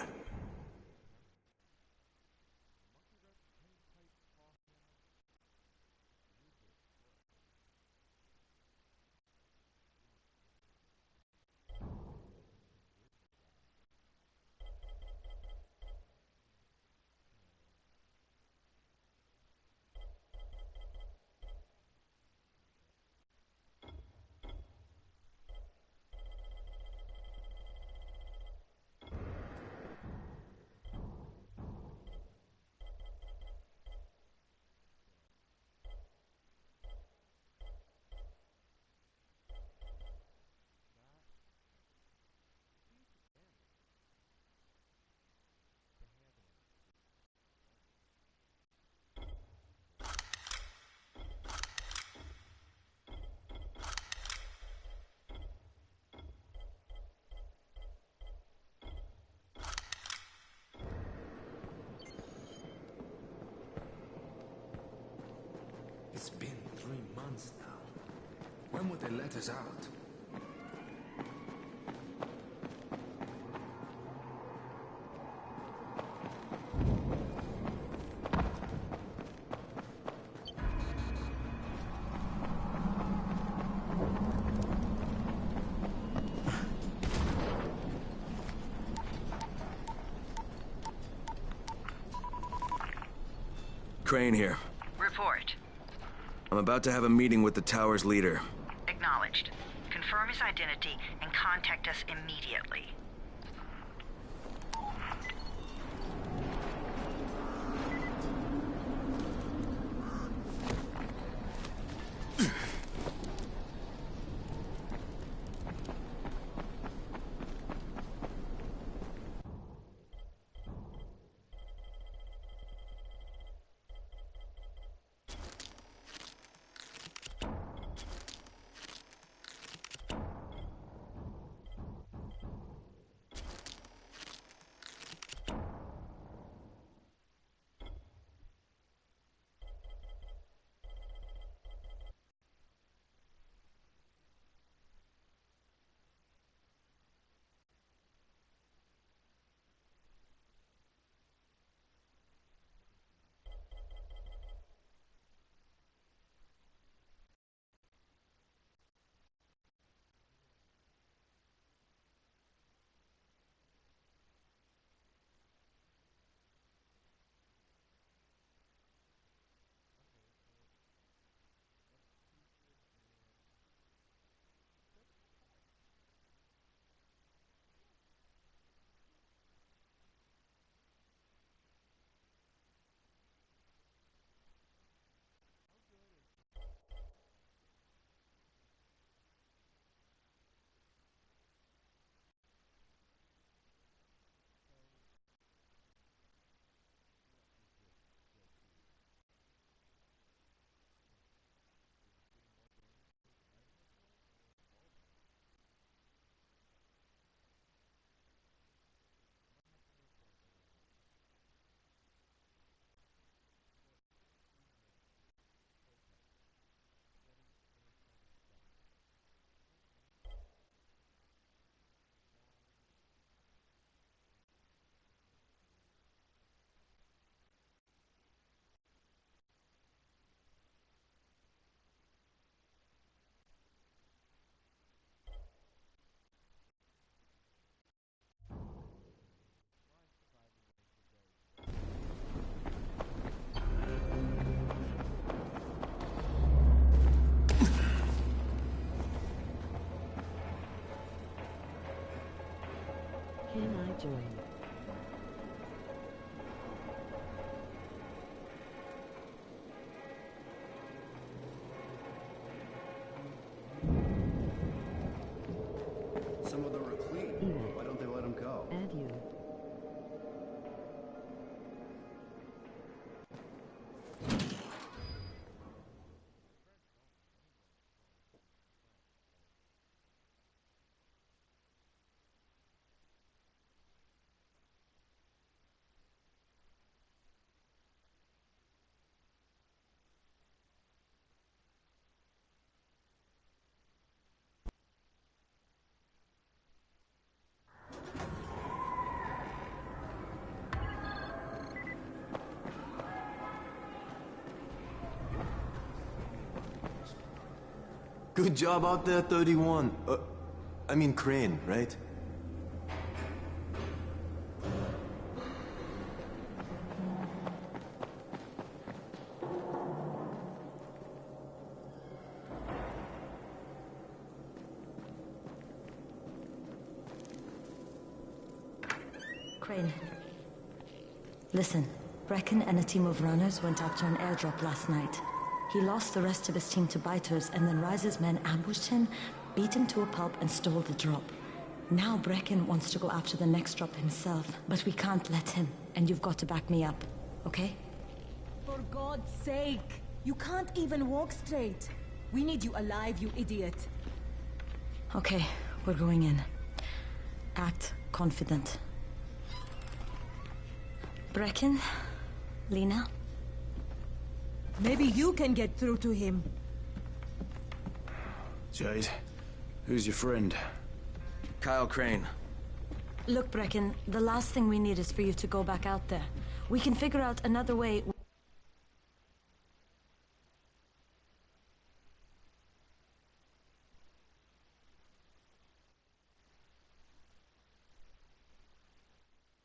It's been 3 months now. When would they let us out? Crane here. Report. I'm about to have a meeting with the tower's leader. Acknowledged. Confirm his identity and contact us immediately. Can I join you? Some of them are clean. Why don't they let them go? And you. Good job out there, 31. I mean Crane, right? Crane. Listen, Brecken and a team of runners went after an airdrop last night. He lost the rest of his team to biters, and then Rise's men ambushed him, beat him to a pulp, and stole the drop. Now Brecken wants to go after the next drop himself, but we can't let him, and you've got to back me up, okay? For God's sake! You can't even walk straight. We need you alive, you idiot. Okay, we're going in. Act confident. Brecken? Lena? Maybe you can get through to him. Jade, who's your friend? Kyle Crane. Look, Brecken, the last thing we need is for you to go back out there. We can figure out another way.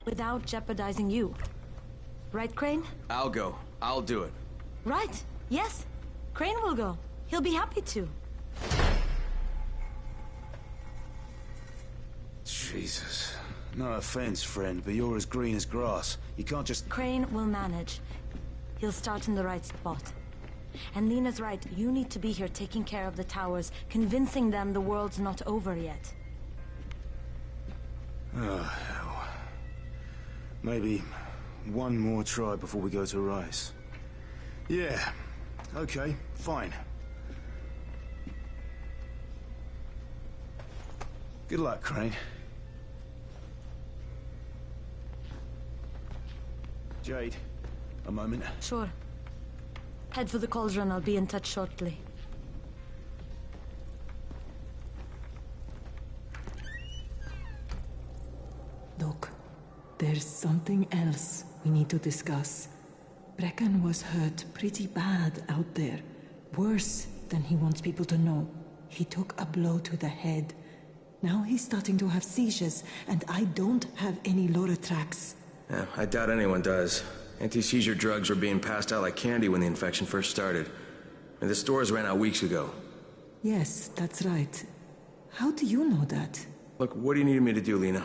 Without jeopardizing you. Right, Crane? I'll go. I'll do it. Right. Yes. Crane will go. He'll be happy to. Jesus. No offense, friend, but you're as green as grass. You can't just... Crane will manage. He'll start in the right spot. And Lena's right. You need to be here taking care of the towers, convincing them the world's not over yet. Oh, hell. Maybe one more try before we go to Rise. Yeah. Okay, fine. Good luck, Crane. Jade, a moment. Sure. Head for the cauldron. I'll be in touch shortly. Look, there's something else we need to discuss. Brecken was hurt pretty bad out there. Worse than he wants people to know. He took a blow to the head. Now he's starting to have seizures, and I don't have any Loratrax. Yeah, I doubt anyone does. Anti-seizure drugs were being passed out like candy when the infection first started. And the stores ran out weeks ago. Yes, that's right. How do you know that? Look, what do you need me to do, Lena?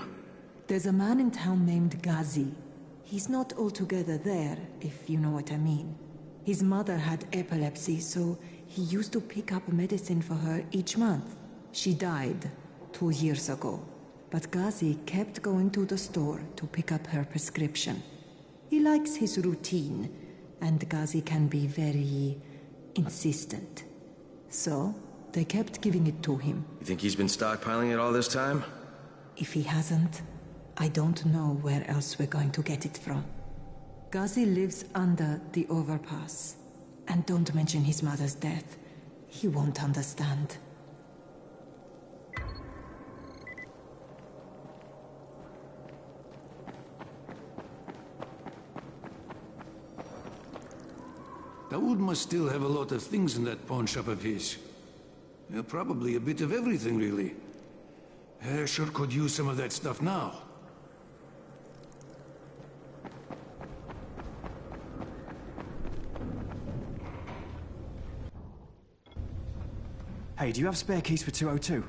There's a man in town named Ghazi. He's not altogether there, if you know what I mean. His mother had epilepsy, so he used to pick up medicine for her each month. She died 2 years ago, but Ghazi kept going to the store to pick up her prescription. He likes his routine, and Ghazi can be very insistent. So, they kept giving it to him. You think he's been stockpiling it all this time? If he hasn't, I don't know where else we're going to get it from. Ghazi lives under the overpass. And don't mention his mother's death. He won't understand. Daoud must still have a lot of things in that pawn shop of his. Well, probably a bit of everything, really. Sure could use some of that stuff now. Hey, do you have spare keys for 202?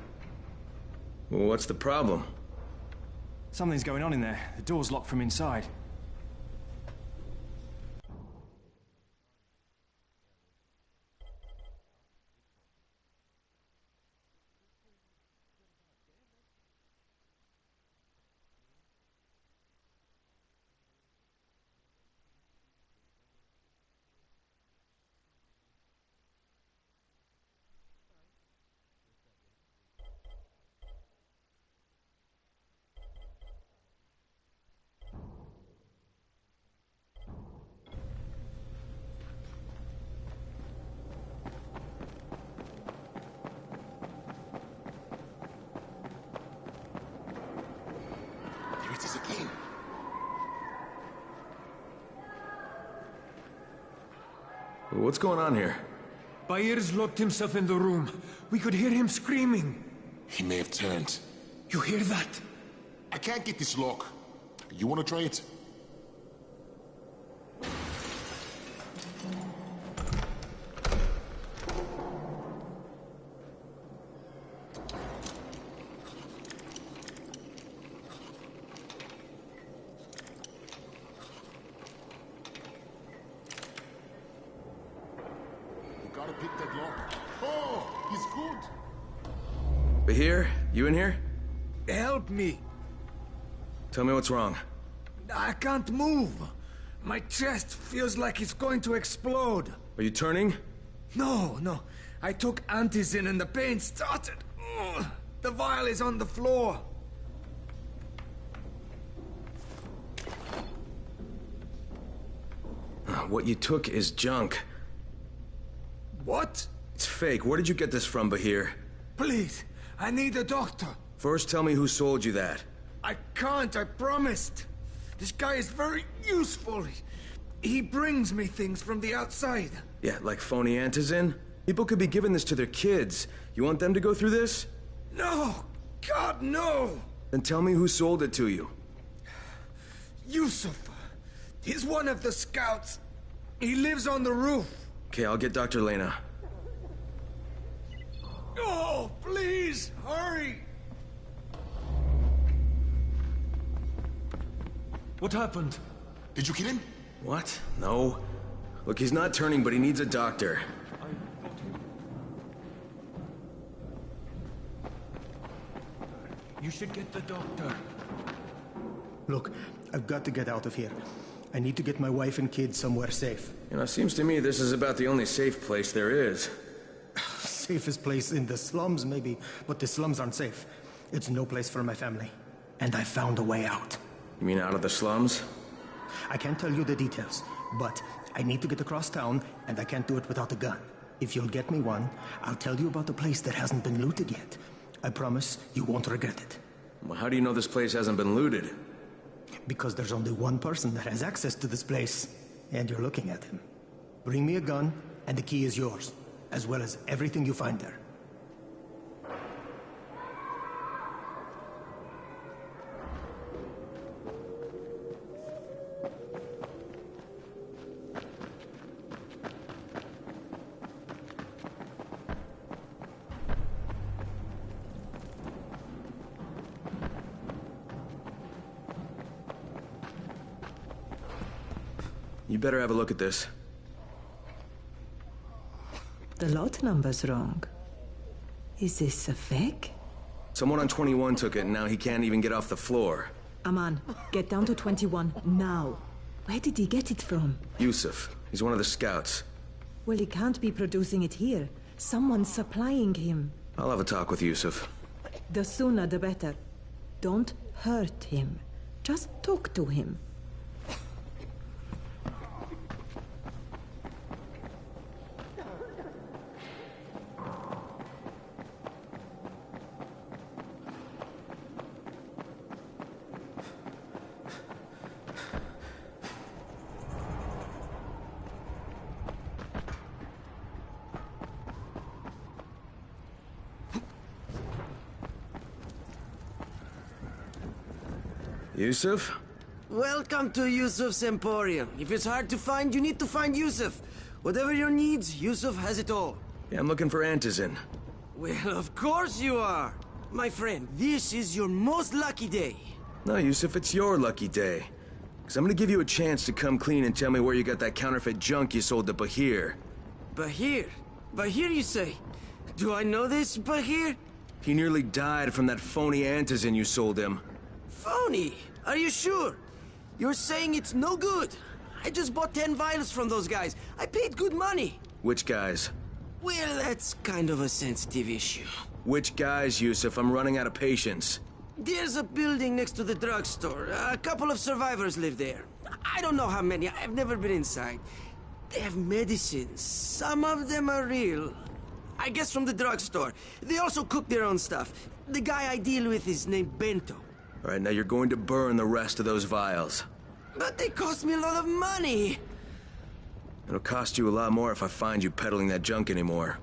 Well, what's the problem? Something's going on in there. The door's locked from inside. What's going on here? Bayers locked himself in the room. We could hear him screaming. He may have turned. You hear that? I can't get this lock. You want to try it? Gotta pick that lock. Oh, he's good. Bahir, you in here? Help me. Tell me what's wrong. I can't move. My chest feels like it's going to explode. Are you turning? No. I took antizin and the pain started. Ugh. The vial is on the floor. What you took is junk. What? It's fake. Where did you get this from, Bahir? Please, I need a doctor. First, tell me who sold you that. I can't, I promised. This guy is very useful. He brings me things from the outside. Yeah, like phony antizin? People could be giving this to their kids. You want them to go through this? No! God, no! Then tell me who sold it to you. Yusuf. He's one of the scouts. He lives on the roof. Okay, I'll get Dr. Lena. Oh, please, hurry! What happened? Did you kill him? What? No. Look, he's not turning, but he needs a doctor. You should get the doctor. Look, I've got to get out of here. I need to get my wife and kids somewhere safe. You know, it seems to me this is about the only safe place there is. Safest place in the slums, maybe, but the slums aren't safe. It's no place for my family. And I found a way out. You mean out of the slums? I can't tell you the details, but I need to get across town, and I can't do it without a gun. If you'll get me one, I'll tell you about the place that hasn't been looted yet. I promise you won't regret it. Well, how do you know this place hasn't been looted? Because there's only one person that has access to this place, and you're looking at him. Bring me a gun, and the key is yours, as well as everything you find there. You better have a look at this. The lot number's wrong. Is this a fake? Someone on 21 took it, and now he can't even get off the floor. Aman, get down to 21 now. Where did he get it from? Yusuf. He's one of the scouts. Well, he can't be producing it here. Someone's supplying him. I'll have a talk with Yusuf. The sooner the better. Don't hurt him. Just talk to him. Yusuf? Welcome to Yusuf's Emporium. If it's hard to find, you need to find Yusuf. Whatever your needs, Yusuf has it all. Yeah, I'm looking for antizin. Well, of course you are. My friend, this is your most lucky day. No, Yusuf, it's your lucky day. Because I'm gonna give you a chance to come clean and tell me where you got that counterfeit junk you sold to Bahir. Bahir? Bahir, you say? Do I know this, Bahir? He nearly died from that phony antizin you sold him. Phony? Are you sure? You're saying it's no good? I just bought 10 vials from those guys. I paid good money. Which guys? Well, that's kind of a sensitive issue. Which guys, Yusuf? I'm running out of patience. There's a building next to the drugstore. A couple of survivors live there. I don't know how many. I've never been inside. They have medicines. Some of them are real. I guess from the drugstore. They also cook their own stuff. The guy I deal with is named Bento. All right, now you're going to burn the rest of those vials. But they cost me a lot of money. It'll cost you a lot more if I find you peddling that junk anymore.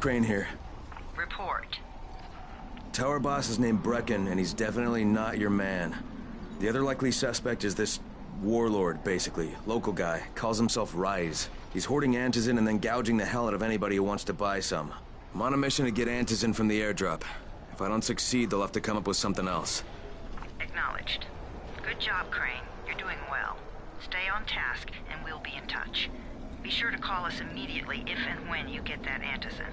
Crane here. Report. Tower boss is named Brecken, and he's definitely not your man. The other likely suspect is this warlord, basically. Local guy. Calls himself Rise. He's hoarding antizin and then gouging the hell out of anybody who wants to buy some. I'm on a mission to get antizin from the airdrop. If I don't succeed, they'll have to come up with something else. Acknowledged. Good job, Crane. You're doing well. Stay on task, and we'll be in touch. Be sure to call us immediately if and when you get that antizin.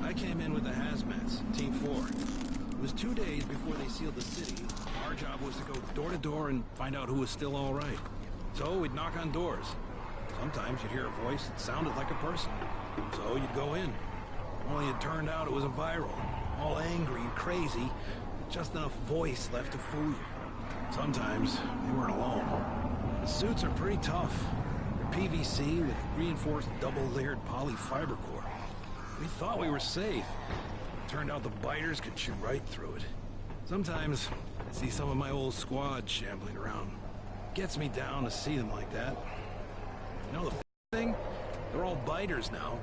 I came in with the hazmats, Team 4. It was 2 days before they sealed the city. Our job was to go door to door and find out who was still all right. So we'd knock on doors. Sometimes you'd hear a voice that sounded like a person. So you'd go in. Only it turned out it was a viral. All angry and crazy. Just enough voice left to fool you. Sometimes they weren't alone. The suits are pretty tough. They're PVC with reinforced double-layered polyfiber core. We thought we were safe. Turned out the biters could shoot right through it. Sometimes I see some of my old squad shambling around. Gets me down to see them like that. You know the thing? They're all biters now.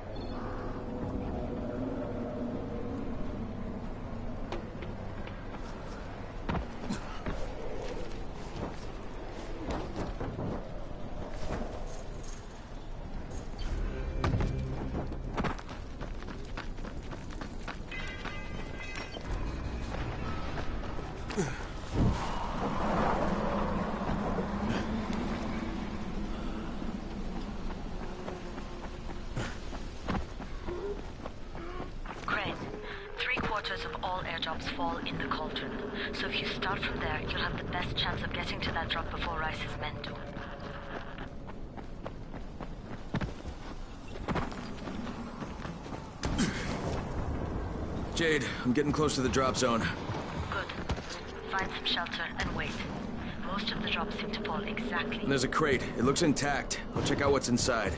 all airdrops fall in the cauldron. So if you start from there, you'll have the best chance of getting to that drop before Rice's men do. Jade, I'm getting close to the drop zone. Good. Find some shelter and wait. Most of the drops seem to fall exactly. And there's a crate. It looks intact. I'll check out what's inside.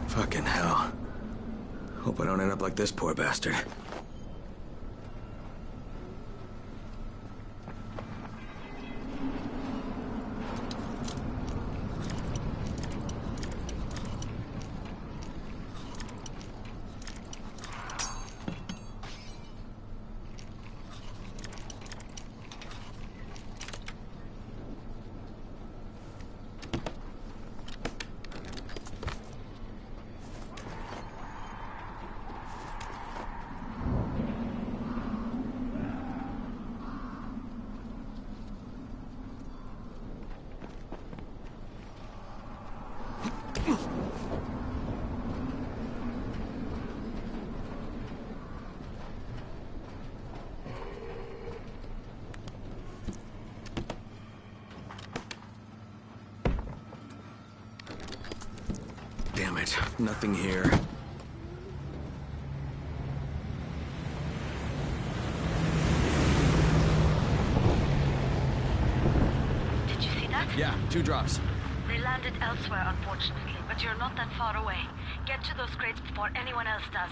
Fucking hell. Hope I don't end up like this poor bastard. Damn it, nothing here. Did you see that? Yeah, 2 drops. They landed elsewhere, unfortunately, but you're not that far away. Get to those crates before anyone else does.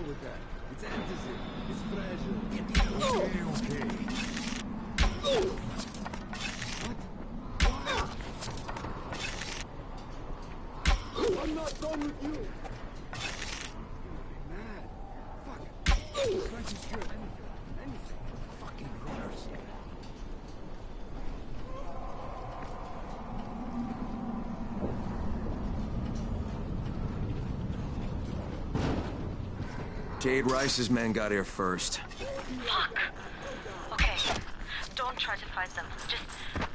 With that. It's antizin. It's fragile. Okay. What? I'm not done with you. Mad. Fuck. Trying to secure anything. Fucking runners. Jade Rice's men got here first. Fuck. Okay. Don't try to fight them. Just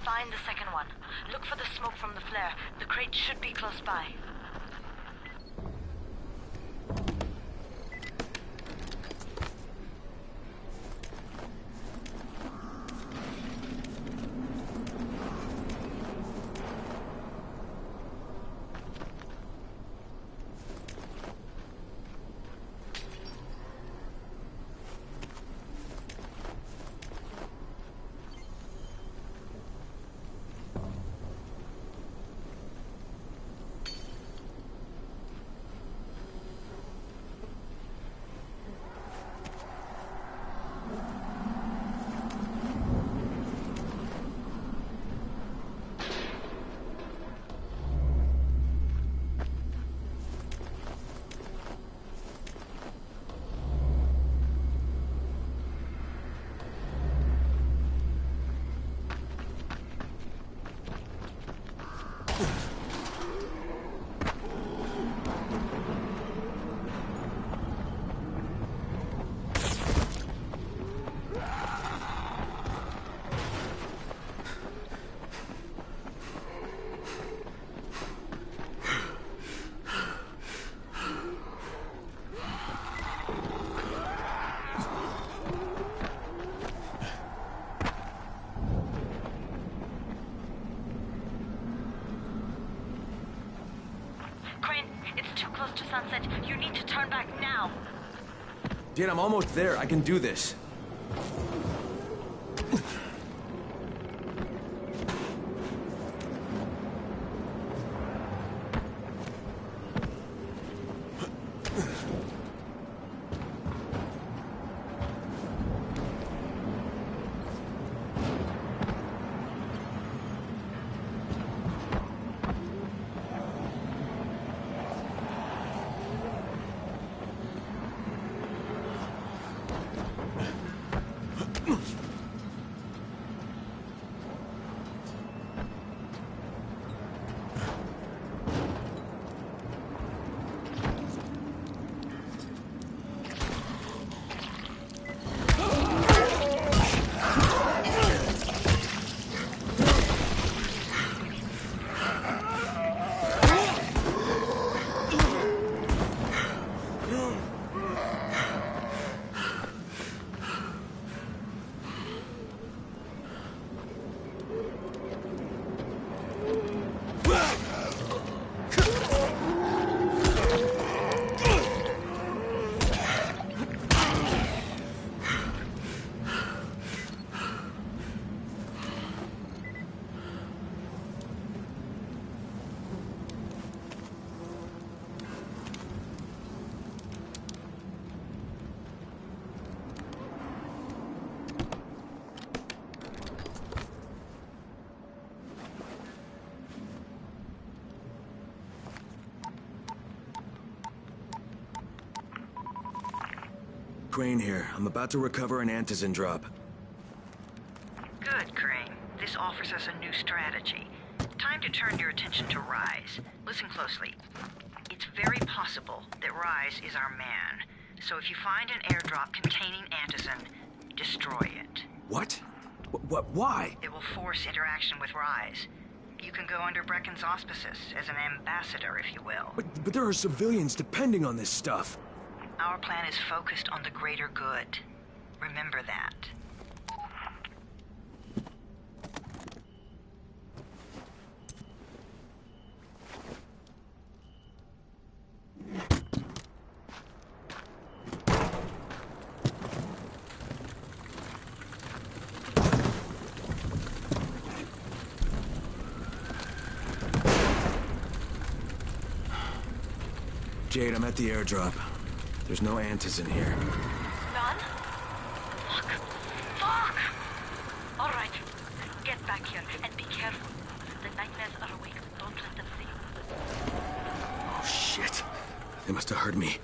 find the second one. Look for the smoke from the flare. The crate should be close by. Sunset, you need to turn back now. Dude, I'm almost there. I can do this. Crane here. I'm about to recover an Antizin drop. Good, Crane. This offers us a new strategy. Time to turn your attention to Rise. Listen closely. It's very possible that Rise is our man. So if you find an airdrop containing Antizin, destroy it. What? Why? It will force interaction with Rise. You can go under Brecken's auspices as an ambassador, if you will. But there are civilians depending on this stuff. Our plan is focused on the greater good. Remember that. Jade, I'm at the airdrop. There's no Antizin here. None? Fuck. Fuck! All right. Get back here and be careful. The nightmares are awake. Don't let them see you. Oh, shit. They must have heard me.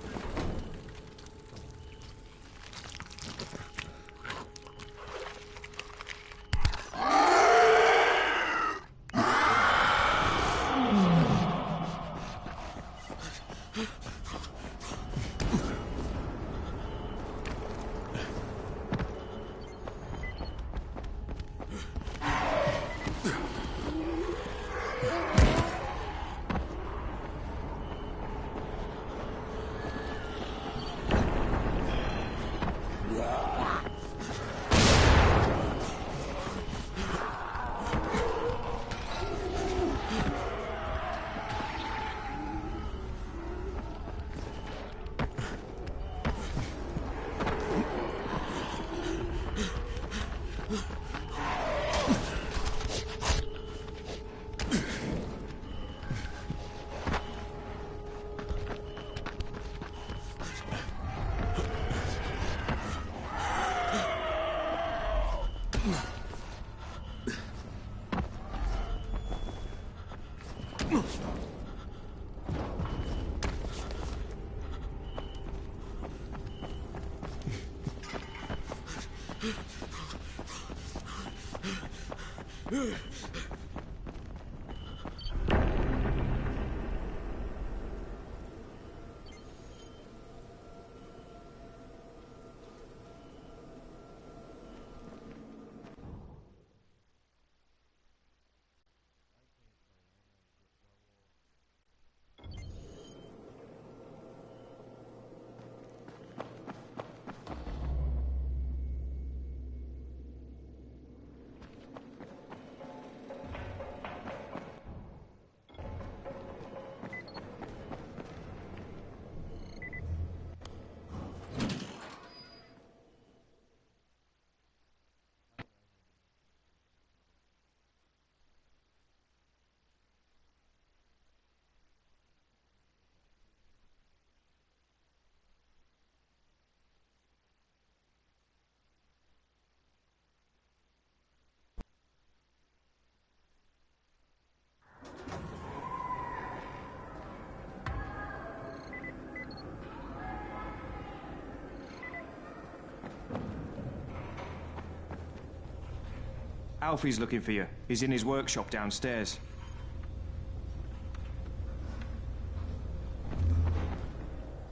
Alfie's looking for you. He's in his workshop downstairs.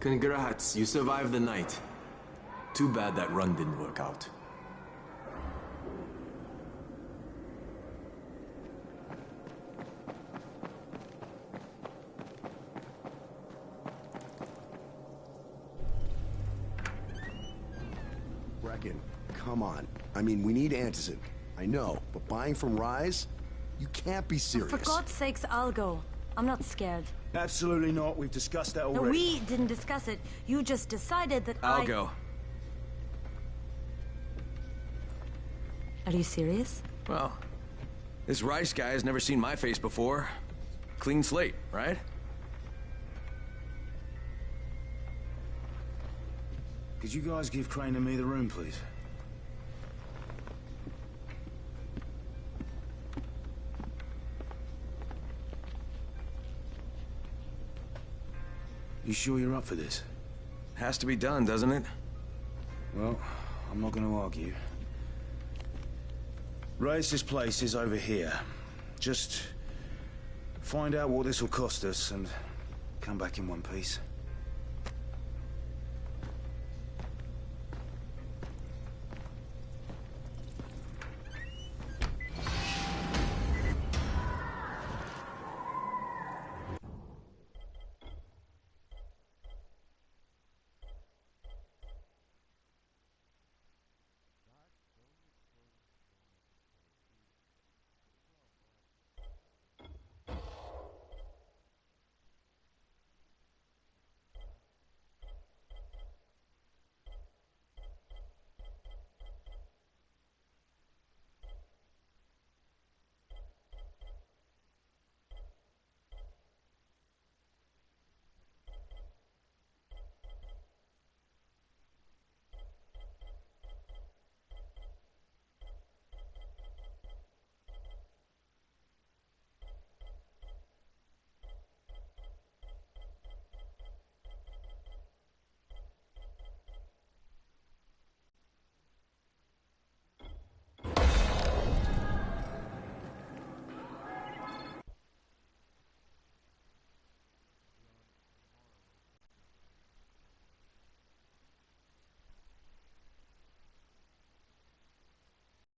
Congrats, you survived the night. Too bad that run didn't work out. Brecken, come on. I mean, we need Antizin. I know, but buying from Rise? You can't be serious. For God's sakes, I'll go. I'm not scared. Absolutely not. We've discussed that already. No, we didn't discuss it. You just decided that I'll go. Are you serious? Well, this Rice guy has never seen my face before. Clean slate, right? Could you guys give Crane and me the room, please? You sure you're up for this? Has to be done, doesn't it? Well, I'm not going to argue. Rais's place is over here. Just find out what this will cost us and come back in one piece.